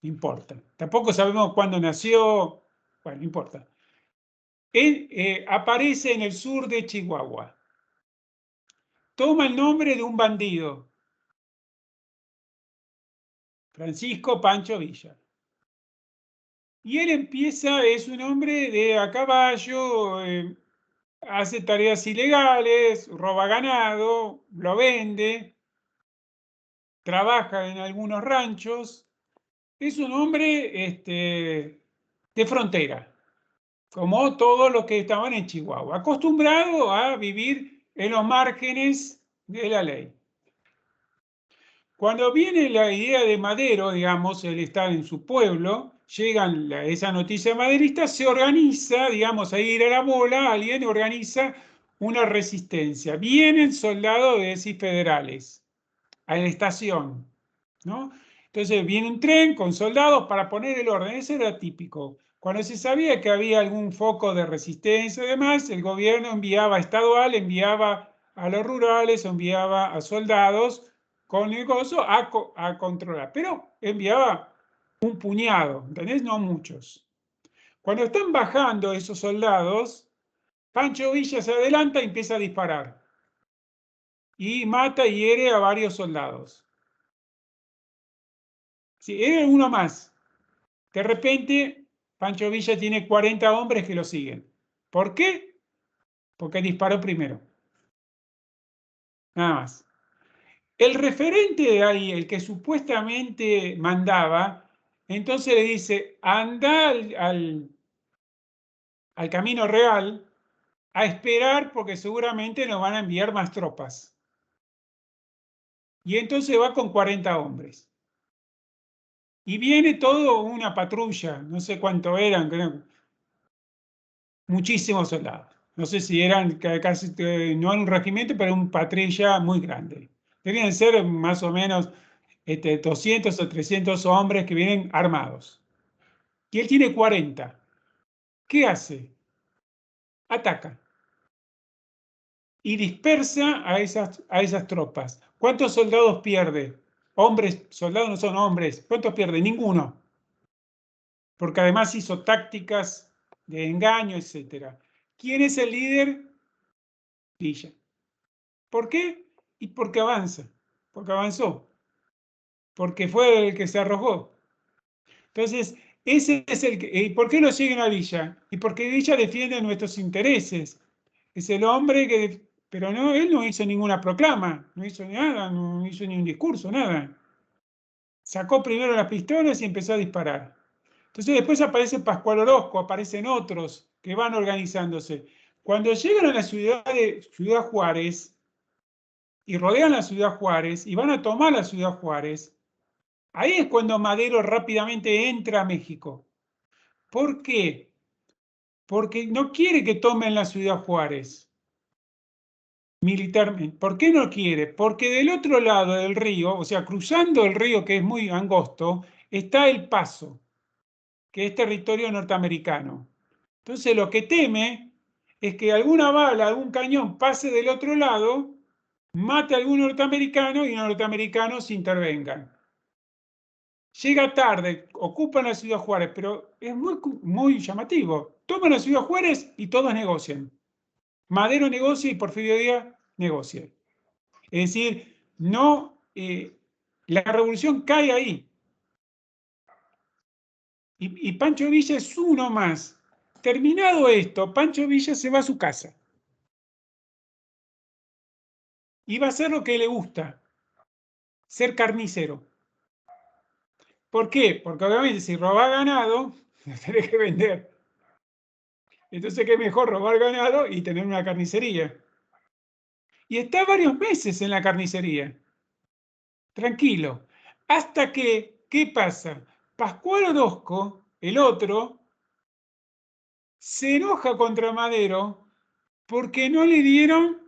No importa. Tampoco sabemos cuándo nació. Bueno, no importa. Él aparece en el sur de Chihuahua. Toma el nombre de un bandido, Francisco Pancho Villa. Y él empieza, es un hombre de a caballo, hace tareas ilegales, roba ganado, lo vende, trabaja en algunos ranchos. Es un hombre de frontera, como todos los que estaban en Chihuahua, acostumbrado a vivir en los márgenes de la ley. Cuando viene la idea de Madero, digamos, él está en su pueblo, llegan esa noticia maderista, se organiza, digamos, a ir a la bola, alguien organiza una resistencia. Vienen soldados de federales a la estación, ¿no? Entonces viene un tren con soldados para poner el orden, eso era típico. Cuando se sabía que había algún foco de resistencia y demás, el gobierno enviaba estadual, enviaba a los rurales, enviaba a soldados con el gozo a controlar, pero enviaba un puñado, ¿entendés? No muchos. Cuando están bajando esos soldados, Pancho Villa se adelanta y empieza a disparar. Y mata y hiere a varios soldados. Sí, era uno más. De repente, Pancho Villa tiene 40 hombres que lo siguen. ¿Por qué? Porque disparó primero. Nada más. El referente de ahí, el que supuestamente mandaba, entonces le dice, anda al Camino Real a esperar porque seguramente nos van a enviar más tropas. Y entonces va con 40 hombres. Y viene todo una patrulla, no sé cuánto eran, creo, muchísimos soldados. No sé si eran casi, no en un regimiento, pero una patrulla muy grande. Debían ser más o menos 200 o 300 hombres que vienen armados. Y él tiene 40. ¿Qué hace? Ataca. Y dispersa a esas tropas. ¿Cuántos soldados pierde? Hombres, soldados no son hombres. ¿Cuántos pierde? Ninguno. Porque además hizo tácticas de engaño, etc. ¿Quién es el líder? Villa. ¿Por qué? Y porque avanza. Porque avanzó. Porque fue el que se arrojó. Entonces, ese es el que. ¿Y por qué lo siguen a Villa? Y porque Villa defiende nuestros intereses. Es el hombre que. Pero no, él no hizo ninguna proclama, no hizo nada, no hizo ni un discurso, nada. Sacó primero las pistolas y empezó a disparar. Entonces después aparece Pascual Orozco, aparecen otros que van organizándose. Cuando llegan a la ciudad de Ciudad Juárez y rodean la ciudad Juárez y van a tomar la ciudad Juárez, ahí es cuando Madero rápidamente entra a México. ¿Por qué? Porque no quiere que tomen la ciudad Juárez militarmente. ¿Por qué no quiere? Porque del otro lado del río, o sea, cruzando el río que es muy angosto, está El Paso, que es territorio norteamericano. Entonces lo que teme es que alguna bala, algún cañón pase del otro lado, mate a algún norteamericano y los norteamericanos intervengan. Llega tarde, ocupan la ciudad Juárez, pero es muy llamativo. Toman la ciudad Juárez y todos negocian. Madero negocia y Porfirio Díaz negocia. Es decir, no, la revolución cae ahí. Y Pancho Villa es uno más. Terminado esto, Pancho Villa se va a su casa. Y va a hacer lo que le gusta, ser carnicero. ¿Por qué? Porque obviamente si roba ganado, lo tenés que vender. Entonces, ¿qué mejor robar ganado y tener una carnicería? Y está varios meses en la carnicería, tranquilo. Hasta que, ¿qué pasa? Pascual Orozco, el otro, se enoja contra Madero porque no le dieron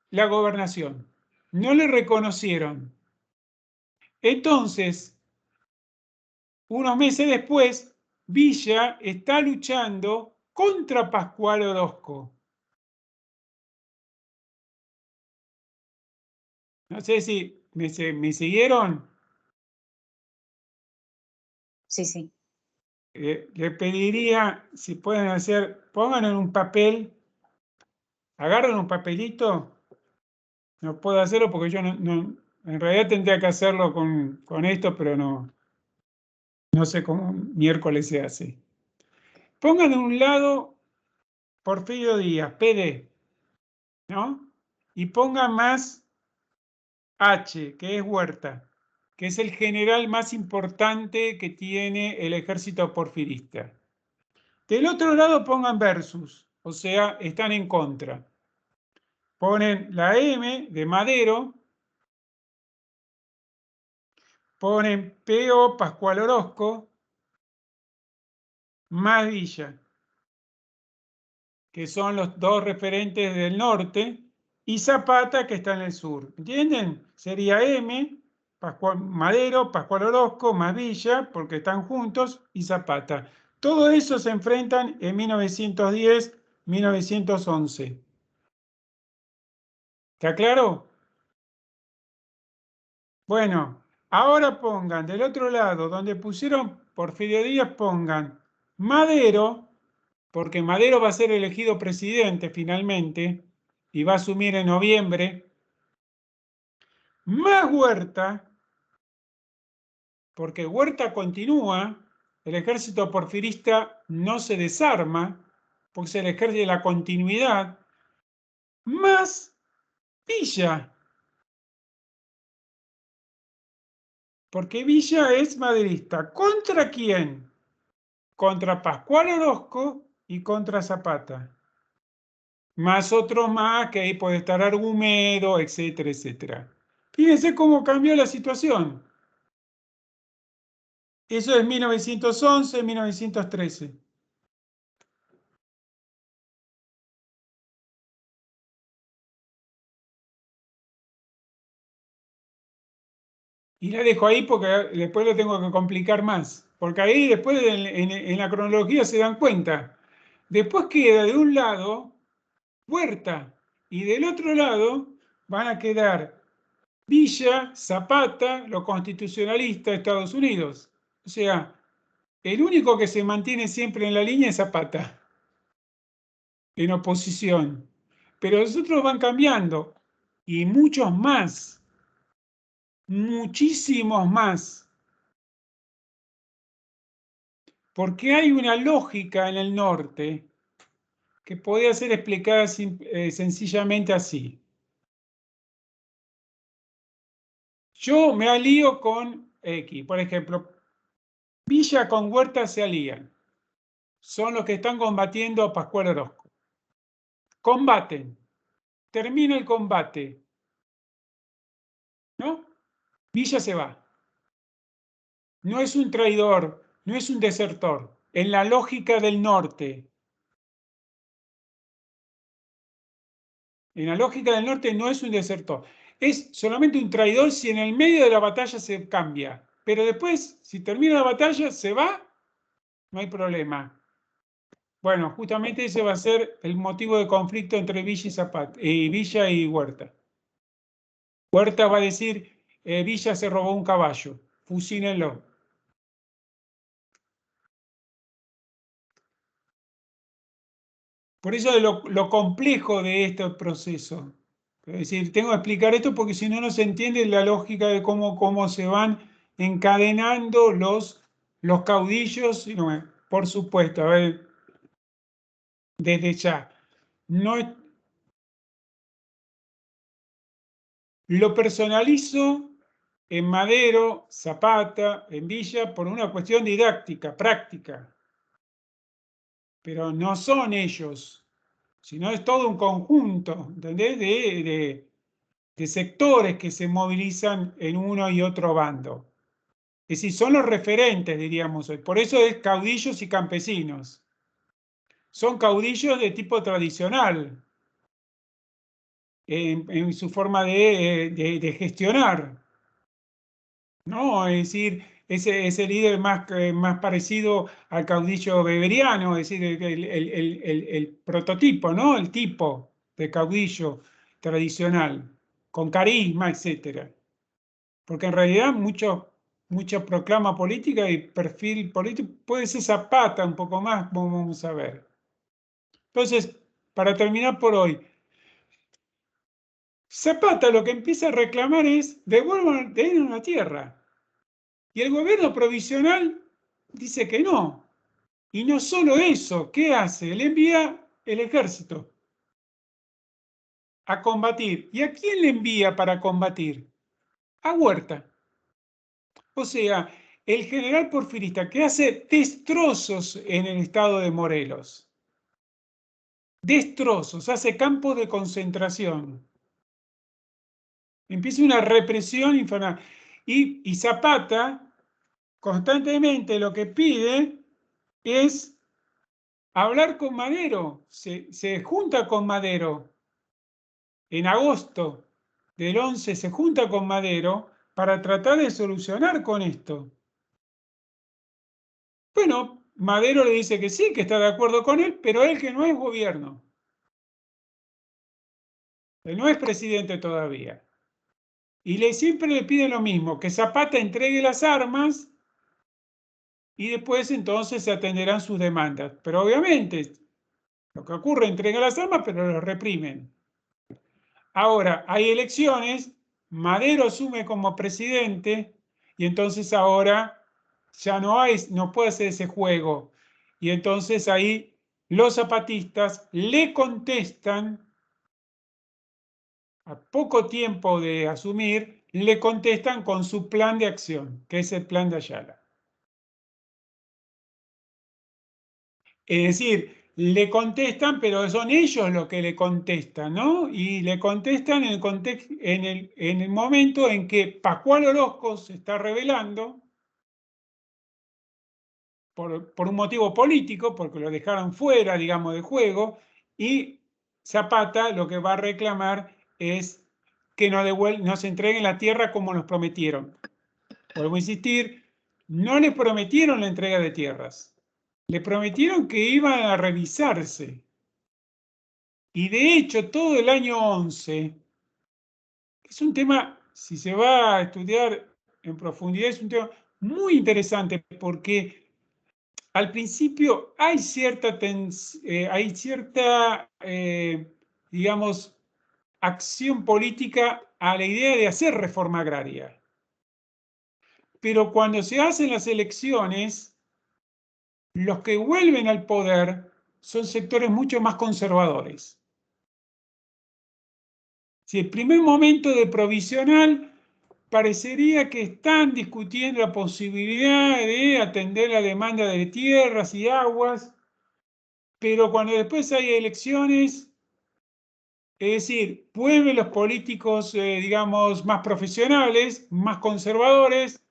la gobernación, no le reconocieron. Entonces, unos meses después, Villa está luchando contra Pascual Orozco. No sé si me siguieron. Sí, sí. Le pediría, si pueden hacer, pongan en un papel, agarren un papelito. No puedo hacerlo porque yo en realidad tendría que hacerlo con esto, pero no sé cómo miércoles se hace. Pongan de un lado Porfirio Díaz, PD, ¿no? Y pongan más H, que es Huerta, que es el general más importante que tiene el ejército porfirista. Del otro lado pongan versus, o sea, están en contra. Ponen la M de Madero, ponen PO Pascual Orozco, más Villa, que son los dos referentes del norte, y Zapata, que está en el sur. ¿Entienden? Sería M, Madero, Pascual Orozco, más Villa, porque están juntos, y Zapata. Todo eso se enfrentan en 1910, 1911. ¿Está claro? Bueno, ahora pongan del otro lado, donde pusieron Porfirio Díaz, pongan Madero, porque Madero va a ser elegido presidente finalmente y va a asumir en noviembre, más Huerta, porque Huerta continúa, el ejército porfirista no se desarma, porque es el ejército de la continuidad, más Villa, porque Villa es maderista. ¿Contra quién? Contra Pascual Orozco y contra Zapata. Más otros más, que ahí puede estar Argumedo, etcétera, etcétera. Fíjense cómo cambió la situación. Eso es 1911, 1913. Y la dejo ahí porque después lo tengo que complicar más. Porque ahí después en la cronología se dan cuenta. Después queda de un lado Huerta y del otro lado van a quedar Villa, Zapata, los constitucionalistas de Estados Unidos. O sea, el único que se mantiene siempre en la línea es Zapata, en oposición. Pero los otros van cambiando y muchos más, muchísimos más. Porque hay una lógica en el norte que podría ser explicada sencillamente así. Yo me alío con X, por ejemplo, Villa con Huerta se alían. Son los que están combatiendo a Pascual Orozco. Combaten. Termina el combate. ¿No? Villa se va. No es un traidor, no es un desertor. En la lógica del norte. En la lógica del norte no es un desertor. Es solamente un traidor si en el medio de la batalla se cambia. Pero después, si termina la batalla, se va, no hay problema. Bueno, justamente ese va a ser el motivo de conflicto entre Villa y Zapata, Villa y Huerta. Huerta va a decir, Villa se robó un caballo, fusílenlo. Por eso es lo complejo de este proceso. Es decir, tengo que explicar esto porque si no, no se entiende la lógica de cómo se van encadenando los caudillos. Por supuesto, a ver, desde ya. No, lo personalizo en Madero, Zapata, en Villa, por una cuestión didáctica, práctica. Pero no son ellos, sino es todo un conjunto, ¿entendés? De sectores que se movilizan en uno y otro bando. Es decir, son los referentes, diríamos hoy. Por eso es caudillos y campesinos. Son caudillos de tipo tradicional en su forma de gestionar. ¿No? Es decir, ese líder más parecido al caudillo beberiano, es decir, el prototipo, ¿no? El tipo de caudillo tradicional, con carisma, etcétera. Porque en realidad mucha proclama política y perfil político puede ser Zapata un poco más, vamos a ver. Entonces, para terminar por hoy, Zapata lo que empieza a reclamar es devuelvan la tierra. Y el gobierno provisional dice que no. Y no solo eso, ¿qué hace? Le envía el ejército a combatir. ¿Y a quién le envía para combatir? A Huerta. O sea, el general porfirista que hace destrozos en el estado de Morelos. Destrozos, hace campos de concentración. Empieza una represión infernal. Y Zapata constantemente lo que pide es hablar con Madero. Se junta con Madero. En agosto del 11 se junta con Madero para tratar de solucionar con esto. Bueno, Madero le dice que sí, que está de acuerdo con él, pero él que no es gobierno. Él no es presidente todavía. Y siempre le pide lo mismo, que Zapata entregue las armas y después entonces se atenderán sus demandas. Pero obviamente lo que ocurre, entrega las armas, pero los reprimen. Ahora, hay elecciones, Madero asume como presidente y entonces ahora ya no puede hacer ese juego. Y entonces ahí los zapatistas le contestan, a poco tiempo de asumir, le contestan con su plan de acción, que es el plan de Ayala. Es decir, le contestan, pero son ellos los que le contestan, ¿no? Y le contestan en el momento en que Pascual Orozco se está rebelando por un motivo político, porque lo dejaron fuera, digamos, de juego, y Zapata lo que va a reclamar es que nos entreguen la tierra como nos prometieron. Vuelvo a insistir, no les prometieron la entrega de tierras, le prometieron que iban a revisarse. Y de hecho, todo el año 11, es un tema, si se va a estudiar en profundidad, es un tema muy interesante porque al principio hay cierta, digamos, acción política a la idea de hacer reforma agraria. Pero cuando se hacen las elecciones, los que vuelven al poder son sectores mucho más conservadores. Si el primer momento de provisional parecería que están discutiendo la posibilidad de atender la demanda de tierras y aguas, pero cuando después hay elecciones, es decir, vuelven los políticos, digamos, más profesionales, más conservadores,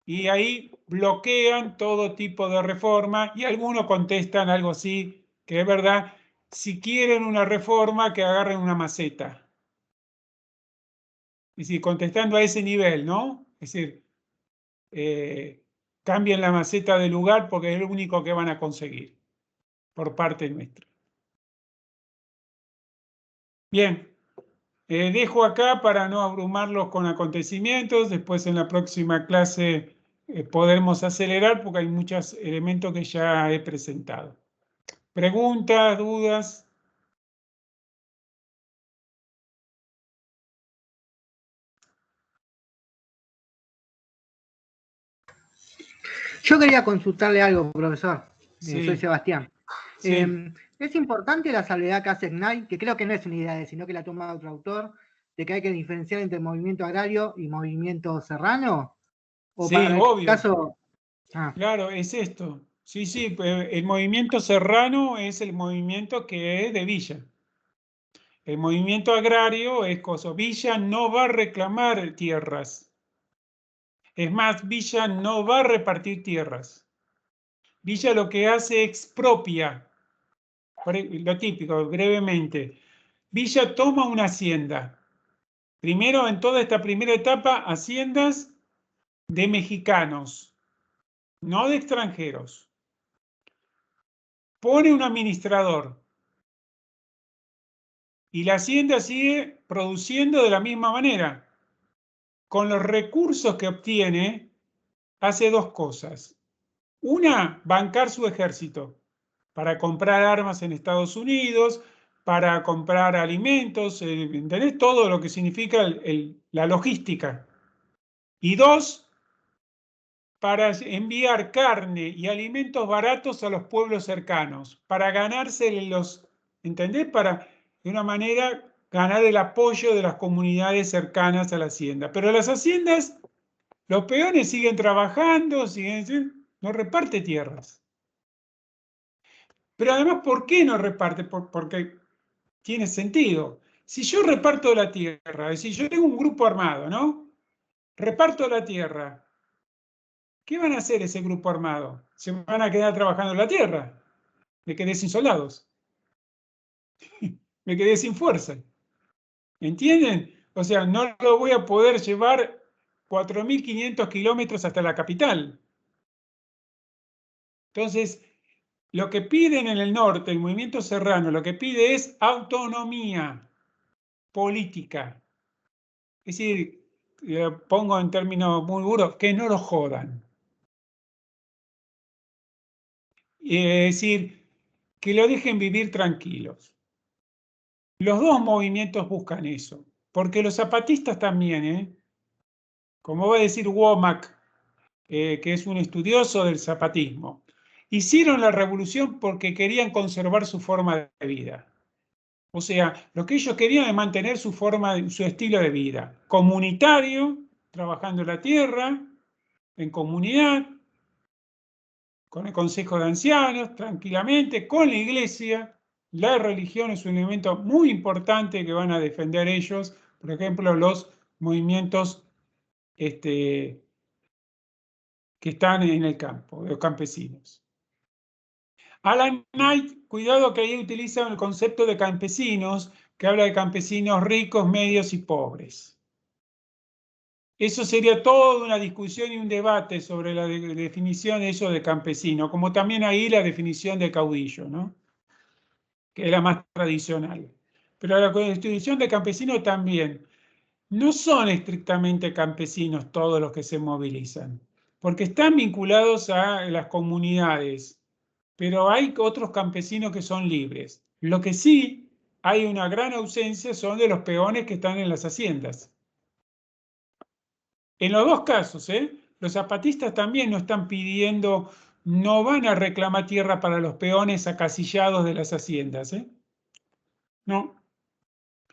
y ahí bloquean todo tipo de reforma y algunos contestan algo así, que es verdad, si quieren una reforma, que agarren una maceta. Es decir, contestando a ese nivel, ¿no? Es decir, cambien la maceta de lugar porque es lo único que van a conseguir por parte nuestra. Bien, dejo acá para no abrumarlos con acontecimientos. Después en la próxima clase podremos acelerar porque hay muchos elementos que ya he presentado. ¿Preguntas, dudas? Yo quería consultarle algo, profesor. Sí. Soy Sebastián. Sí. ¿Es importante la salvedad que hace Knight, que creo que no es una idea, sino que la toma otro autor, de que hay que diferenciar entre movimiento agrario y movimiento serrano? ¿O Sí, para el obvio. caso... Claro, es esto. Sí, sí, el movimiento serrano es el movimiento que es de Villa. El movimiento agrario es cosa. Villa no va a reclamar tierras. Es más, Villa no va a repartir tierras. Villa lo que hace expropia. Lo típico, brevemente. Villa toma una hacienda. Primero, en toda esta primera etapa, haciendas de mexicanos, no de extranjeros. Pone un administrador y la hacienda sigue produciendo de la misma manera. Con los recursos que obtiene, hace dos cosas. Una, bancar su ejército para comprar armas en Estados Unidos, para comprar alimentos, ¿entendés? Todo lo que significa la logística. Y dos, para enviar carne y alimentos baratos a los pueblos cercanos, para ganarse los, ¿entendés? Para, de una manera, ganar el apoyo de las comunidades cercanas a la hacienda. Pero las haciendas, los peones siguen trabajando, no reparte tierras. Pero además, ¿por qué no reparte? Porque tiene sentido. Si yo reparto la tierra, es decir, yo tengo un grupo armado, ¿no? Reparto la tierra. ¿Qué van a hacer ese grupo armado? ¿Se van a quedar trabajando en la tierra? Me quedé sin soldados. Me quedé sin fuerza. ¿Entienden? O sea, no lo voy a poder llevar 4.500 kilómetros hasta la capital. Entonces, lo que piden en el norte, el movimiento serrano, lo que pide es autonomía política. Es decir, pongo en términos muy duros, que no lo jodan. Es decir, que lo dejen vivir tranquilos. Los dos movimientos buscan eso, porque los zapatistas también, como va a decir Womack, que es un estudioso del zapatismo, hicieron la revolución porque querían conservar su forma de vida. O sea, lo que ellos querían es mantener su estilo de vida, comunitario, trabajando la tierra, en comunidad, con el consejo de ancianos, tranquilamente, con la iglesia. La religión es un elemento muy importante que van a defender ellos, por ejemplo, los movimientos que están en el campo, los campesinos. Alan Knight, cuidado que ahí utiliza el concepto de campesinos, que habla de campesinos ricos, medios y pobres. Eso sería toda una discusión y un debate sobre la definición de eso de campesino, como también ahí la definición de caudillo, ¿no? Que era más tradicional. Pero la definición de campesino también. No son estrictamente campesinos todos los que se movilizan, porque están vinculados a las comunidades, pero hay otros campesinos que son libres. Lo que sí hay una gran ausencia son de los peones que están en las haciendas. En los dos casos, los zapatistas también no están pidiendo, no van a reclamar tierra para los peones acasillados de las haciendas. No.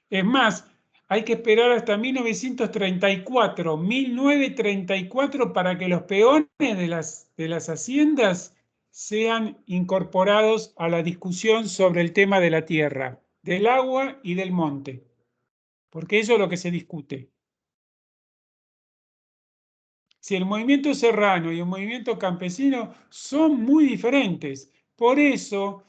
Es más, hay que esperar hasta 1934 para que los peones de las haciendas sean incorporados a la discusión sobre el tema de la tierra, del agua y del monte, porque eso es lo que se discute. Si el movimiento serrano y el movimiento campesino son muy diferentes, por eso,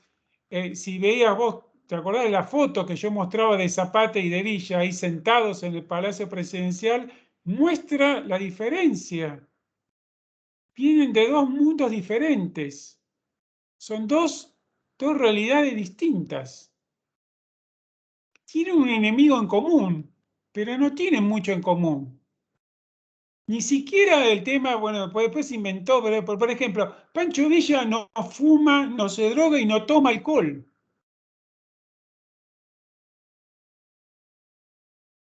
si veías vos, ¿te acordás de la foto que yo mostraba de Zapata y de Villa ahí sentados en el Palacio Presidencial? Muestra la diferencia. Vienen de dos mundos diferentes. Son dos realidades distintas. Tienen un enemigo en común, pero no tienen mucho en común. Ni siquiera el tema, bueno, después se inventó, pero por ejemplo, Pancho Villa no fuma, no se droga y no toma alcohol.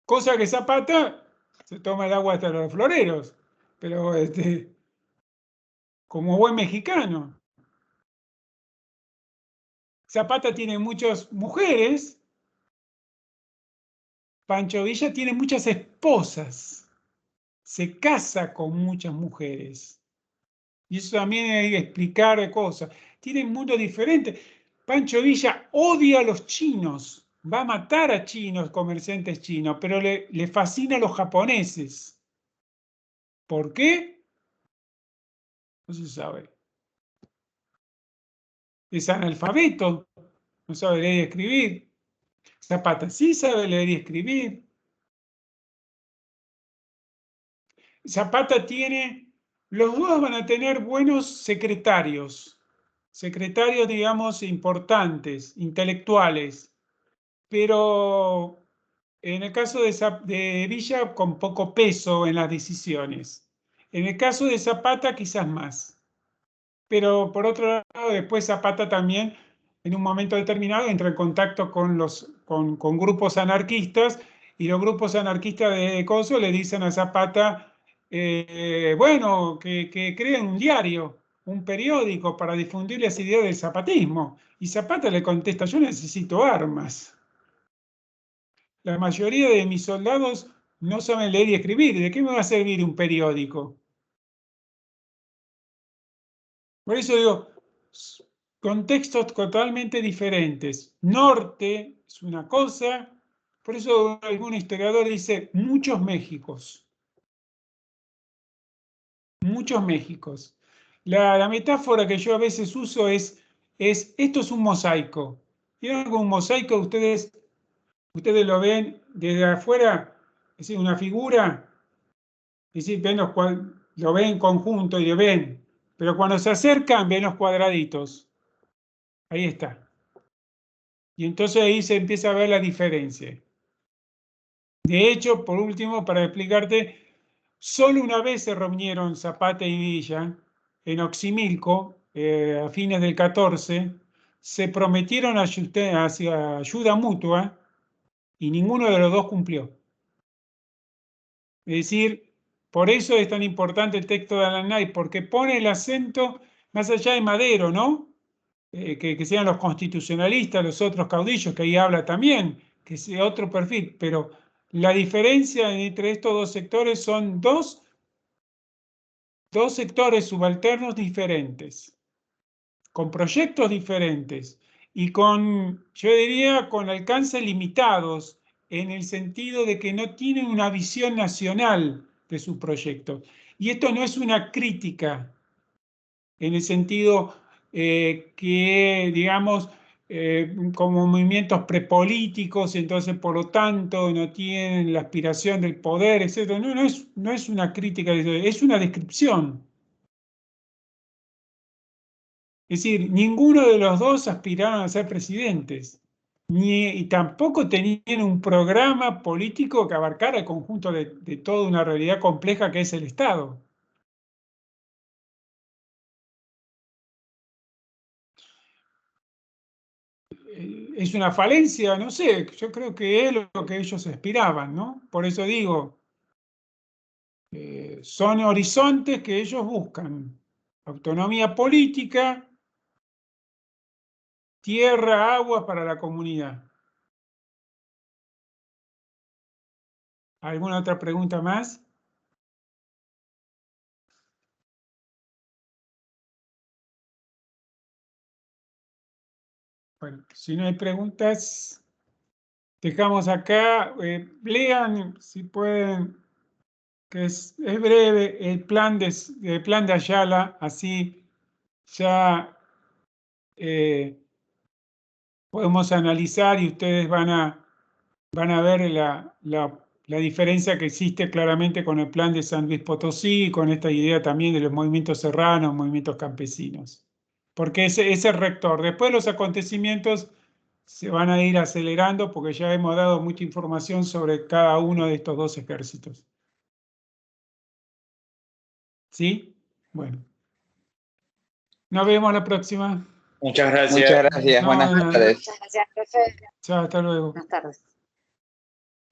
Cosa que Zapata se toma el agua hasta los floreros, pero como buen mexicano. Zapata tiene muchas mujeres, Pancho Villa tiene muchas esposas, se casa con muchas mujeres. Y eso también hay que explicar cosas. Tienen mundos diferentes. Pancho Villa odia a los chinos, va a matar a chinos, comerciantes chinos, pero le fascina a los japoneses. ¿Por qué? No se sabe. Es analfabeto, no sabe leer y escribir. Zapata sí sabe leer y escribir. Zapata tiene Los dos van a tener buenos secretarios, digamos, importantes, intelectuales, pero en el caso de Villa, con poco peso en las decisiones. En el caso de Zapata, quizás más. Pero por otro lado, después Zapata también, en un momento determinado, entra en contacto con grupos anarquistas, y los grupos anarquistas de Coso le dicen a Zapata, bueno, que creen un diario, un periódico para difundir las ideas del zapatismo. Y Zapata le contesta, yo necesito armas. La mayoría de mis soldados no saben leer y escribir. ¿De qué me va a servir un periódico? Por eso digo, contextos totalmente diferentes. Norte es una cosa, por eso algún historiador dice muchos Méxicos. Muchos Méxicos. La metáfora que yo a veces uso es esto es un mosaico. ¿Vieron un mosaico? Ustedes lo ven desde afuera, es decir, una figura, es decir, lo ven en conjunto y lo ven, pero cuando se acercan ven los cuadraditos. Ahí está. Y entonces ahí se empieza a ver la diferencia. De hecho, por último, para explicarte, solo una vez se reunieron Zapata y Villa en Oximilco, a fines del 14, se prometieron ayuda mutua y ninguno de los dos cumplió. Es decir, por eso es tan importante el texto de Alan Knight, porque pone el acento más allá de Madero, ¿no? Que sean los constitucionalistas, los otros caudillos, que ahí habla también, que sea otro perfil, pero la diferencia entre estos dos sectores son dos sectores subalternos diferentes, con proyectos diferentes y yo diría, con alcances limitados, en el sentido de que no tienen una visión nacional de sus proyectos. Y esto no es una crítica en el sentido que, digamos, como movimientos prepolíticos, entonces por lo tanto no tienen la aspiración del poder, etc. No es una crítica, es una descripción. Es decir, ninguno de los dos aspiraron a ser presidentes, y tampoco tenían un programa político que abarcara el conjunto de toda una realidad compleja que es el Estado. Es una falencia, no sé, yo creo que es lo que ellos esperaban, ¿no? Por eso digo, son horizontes que ellos buscan. Autonomía política, tierra, agua para la comunidad. ¿Alguna otra pregunta más? Bueno, si no hay preguntas, dejamos acá. Lean, si pueden, que es breve, el plan de Ayala, así ya podemos analizar y ustedes van a ver la diferencia que existe claramente con el plan de San Luis Potosí y con esta idea también de los movimientos serranos, movimientos campesinos. Porque ese es el rector. Después los acontecimientos se van a ir acelerando porque ya hemos dado mucha información sobre cada uno de estos dos ejércitos. ¿Sí? Bueno. Nos vemos la próxima. Muchas gracias. Muchas gracias. No, Buenas no, no. tardes. Muchas gracias, profe. Chao, hasta luego. Buenas tardes.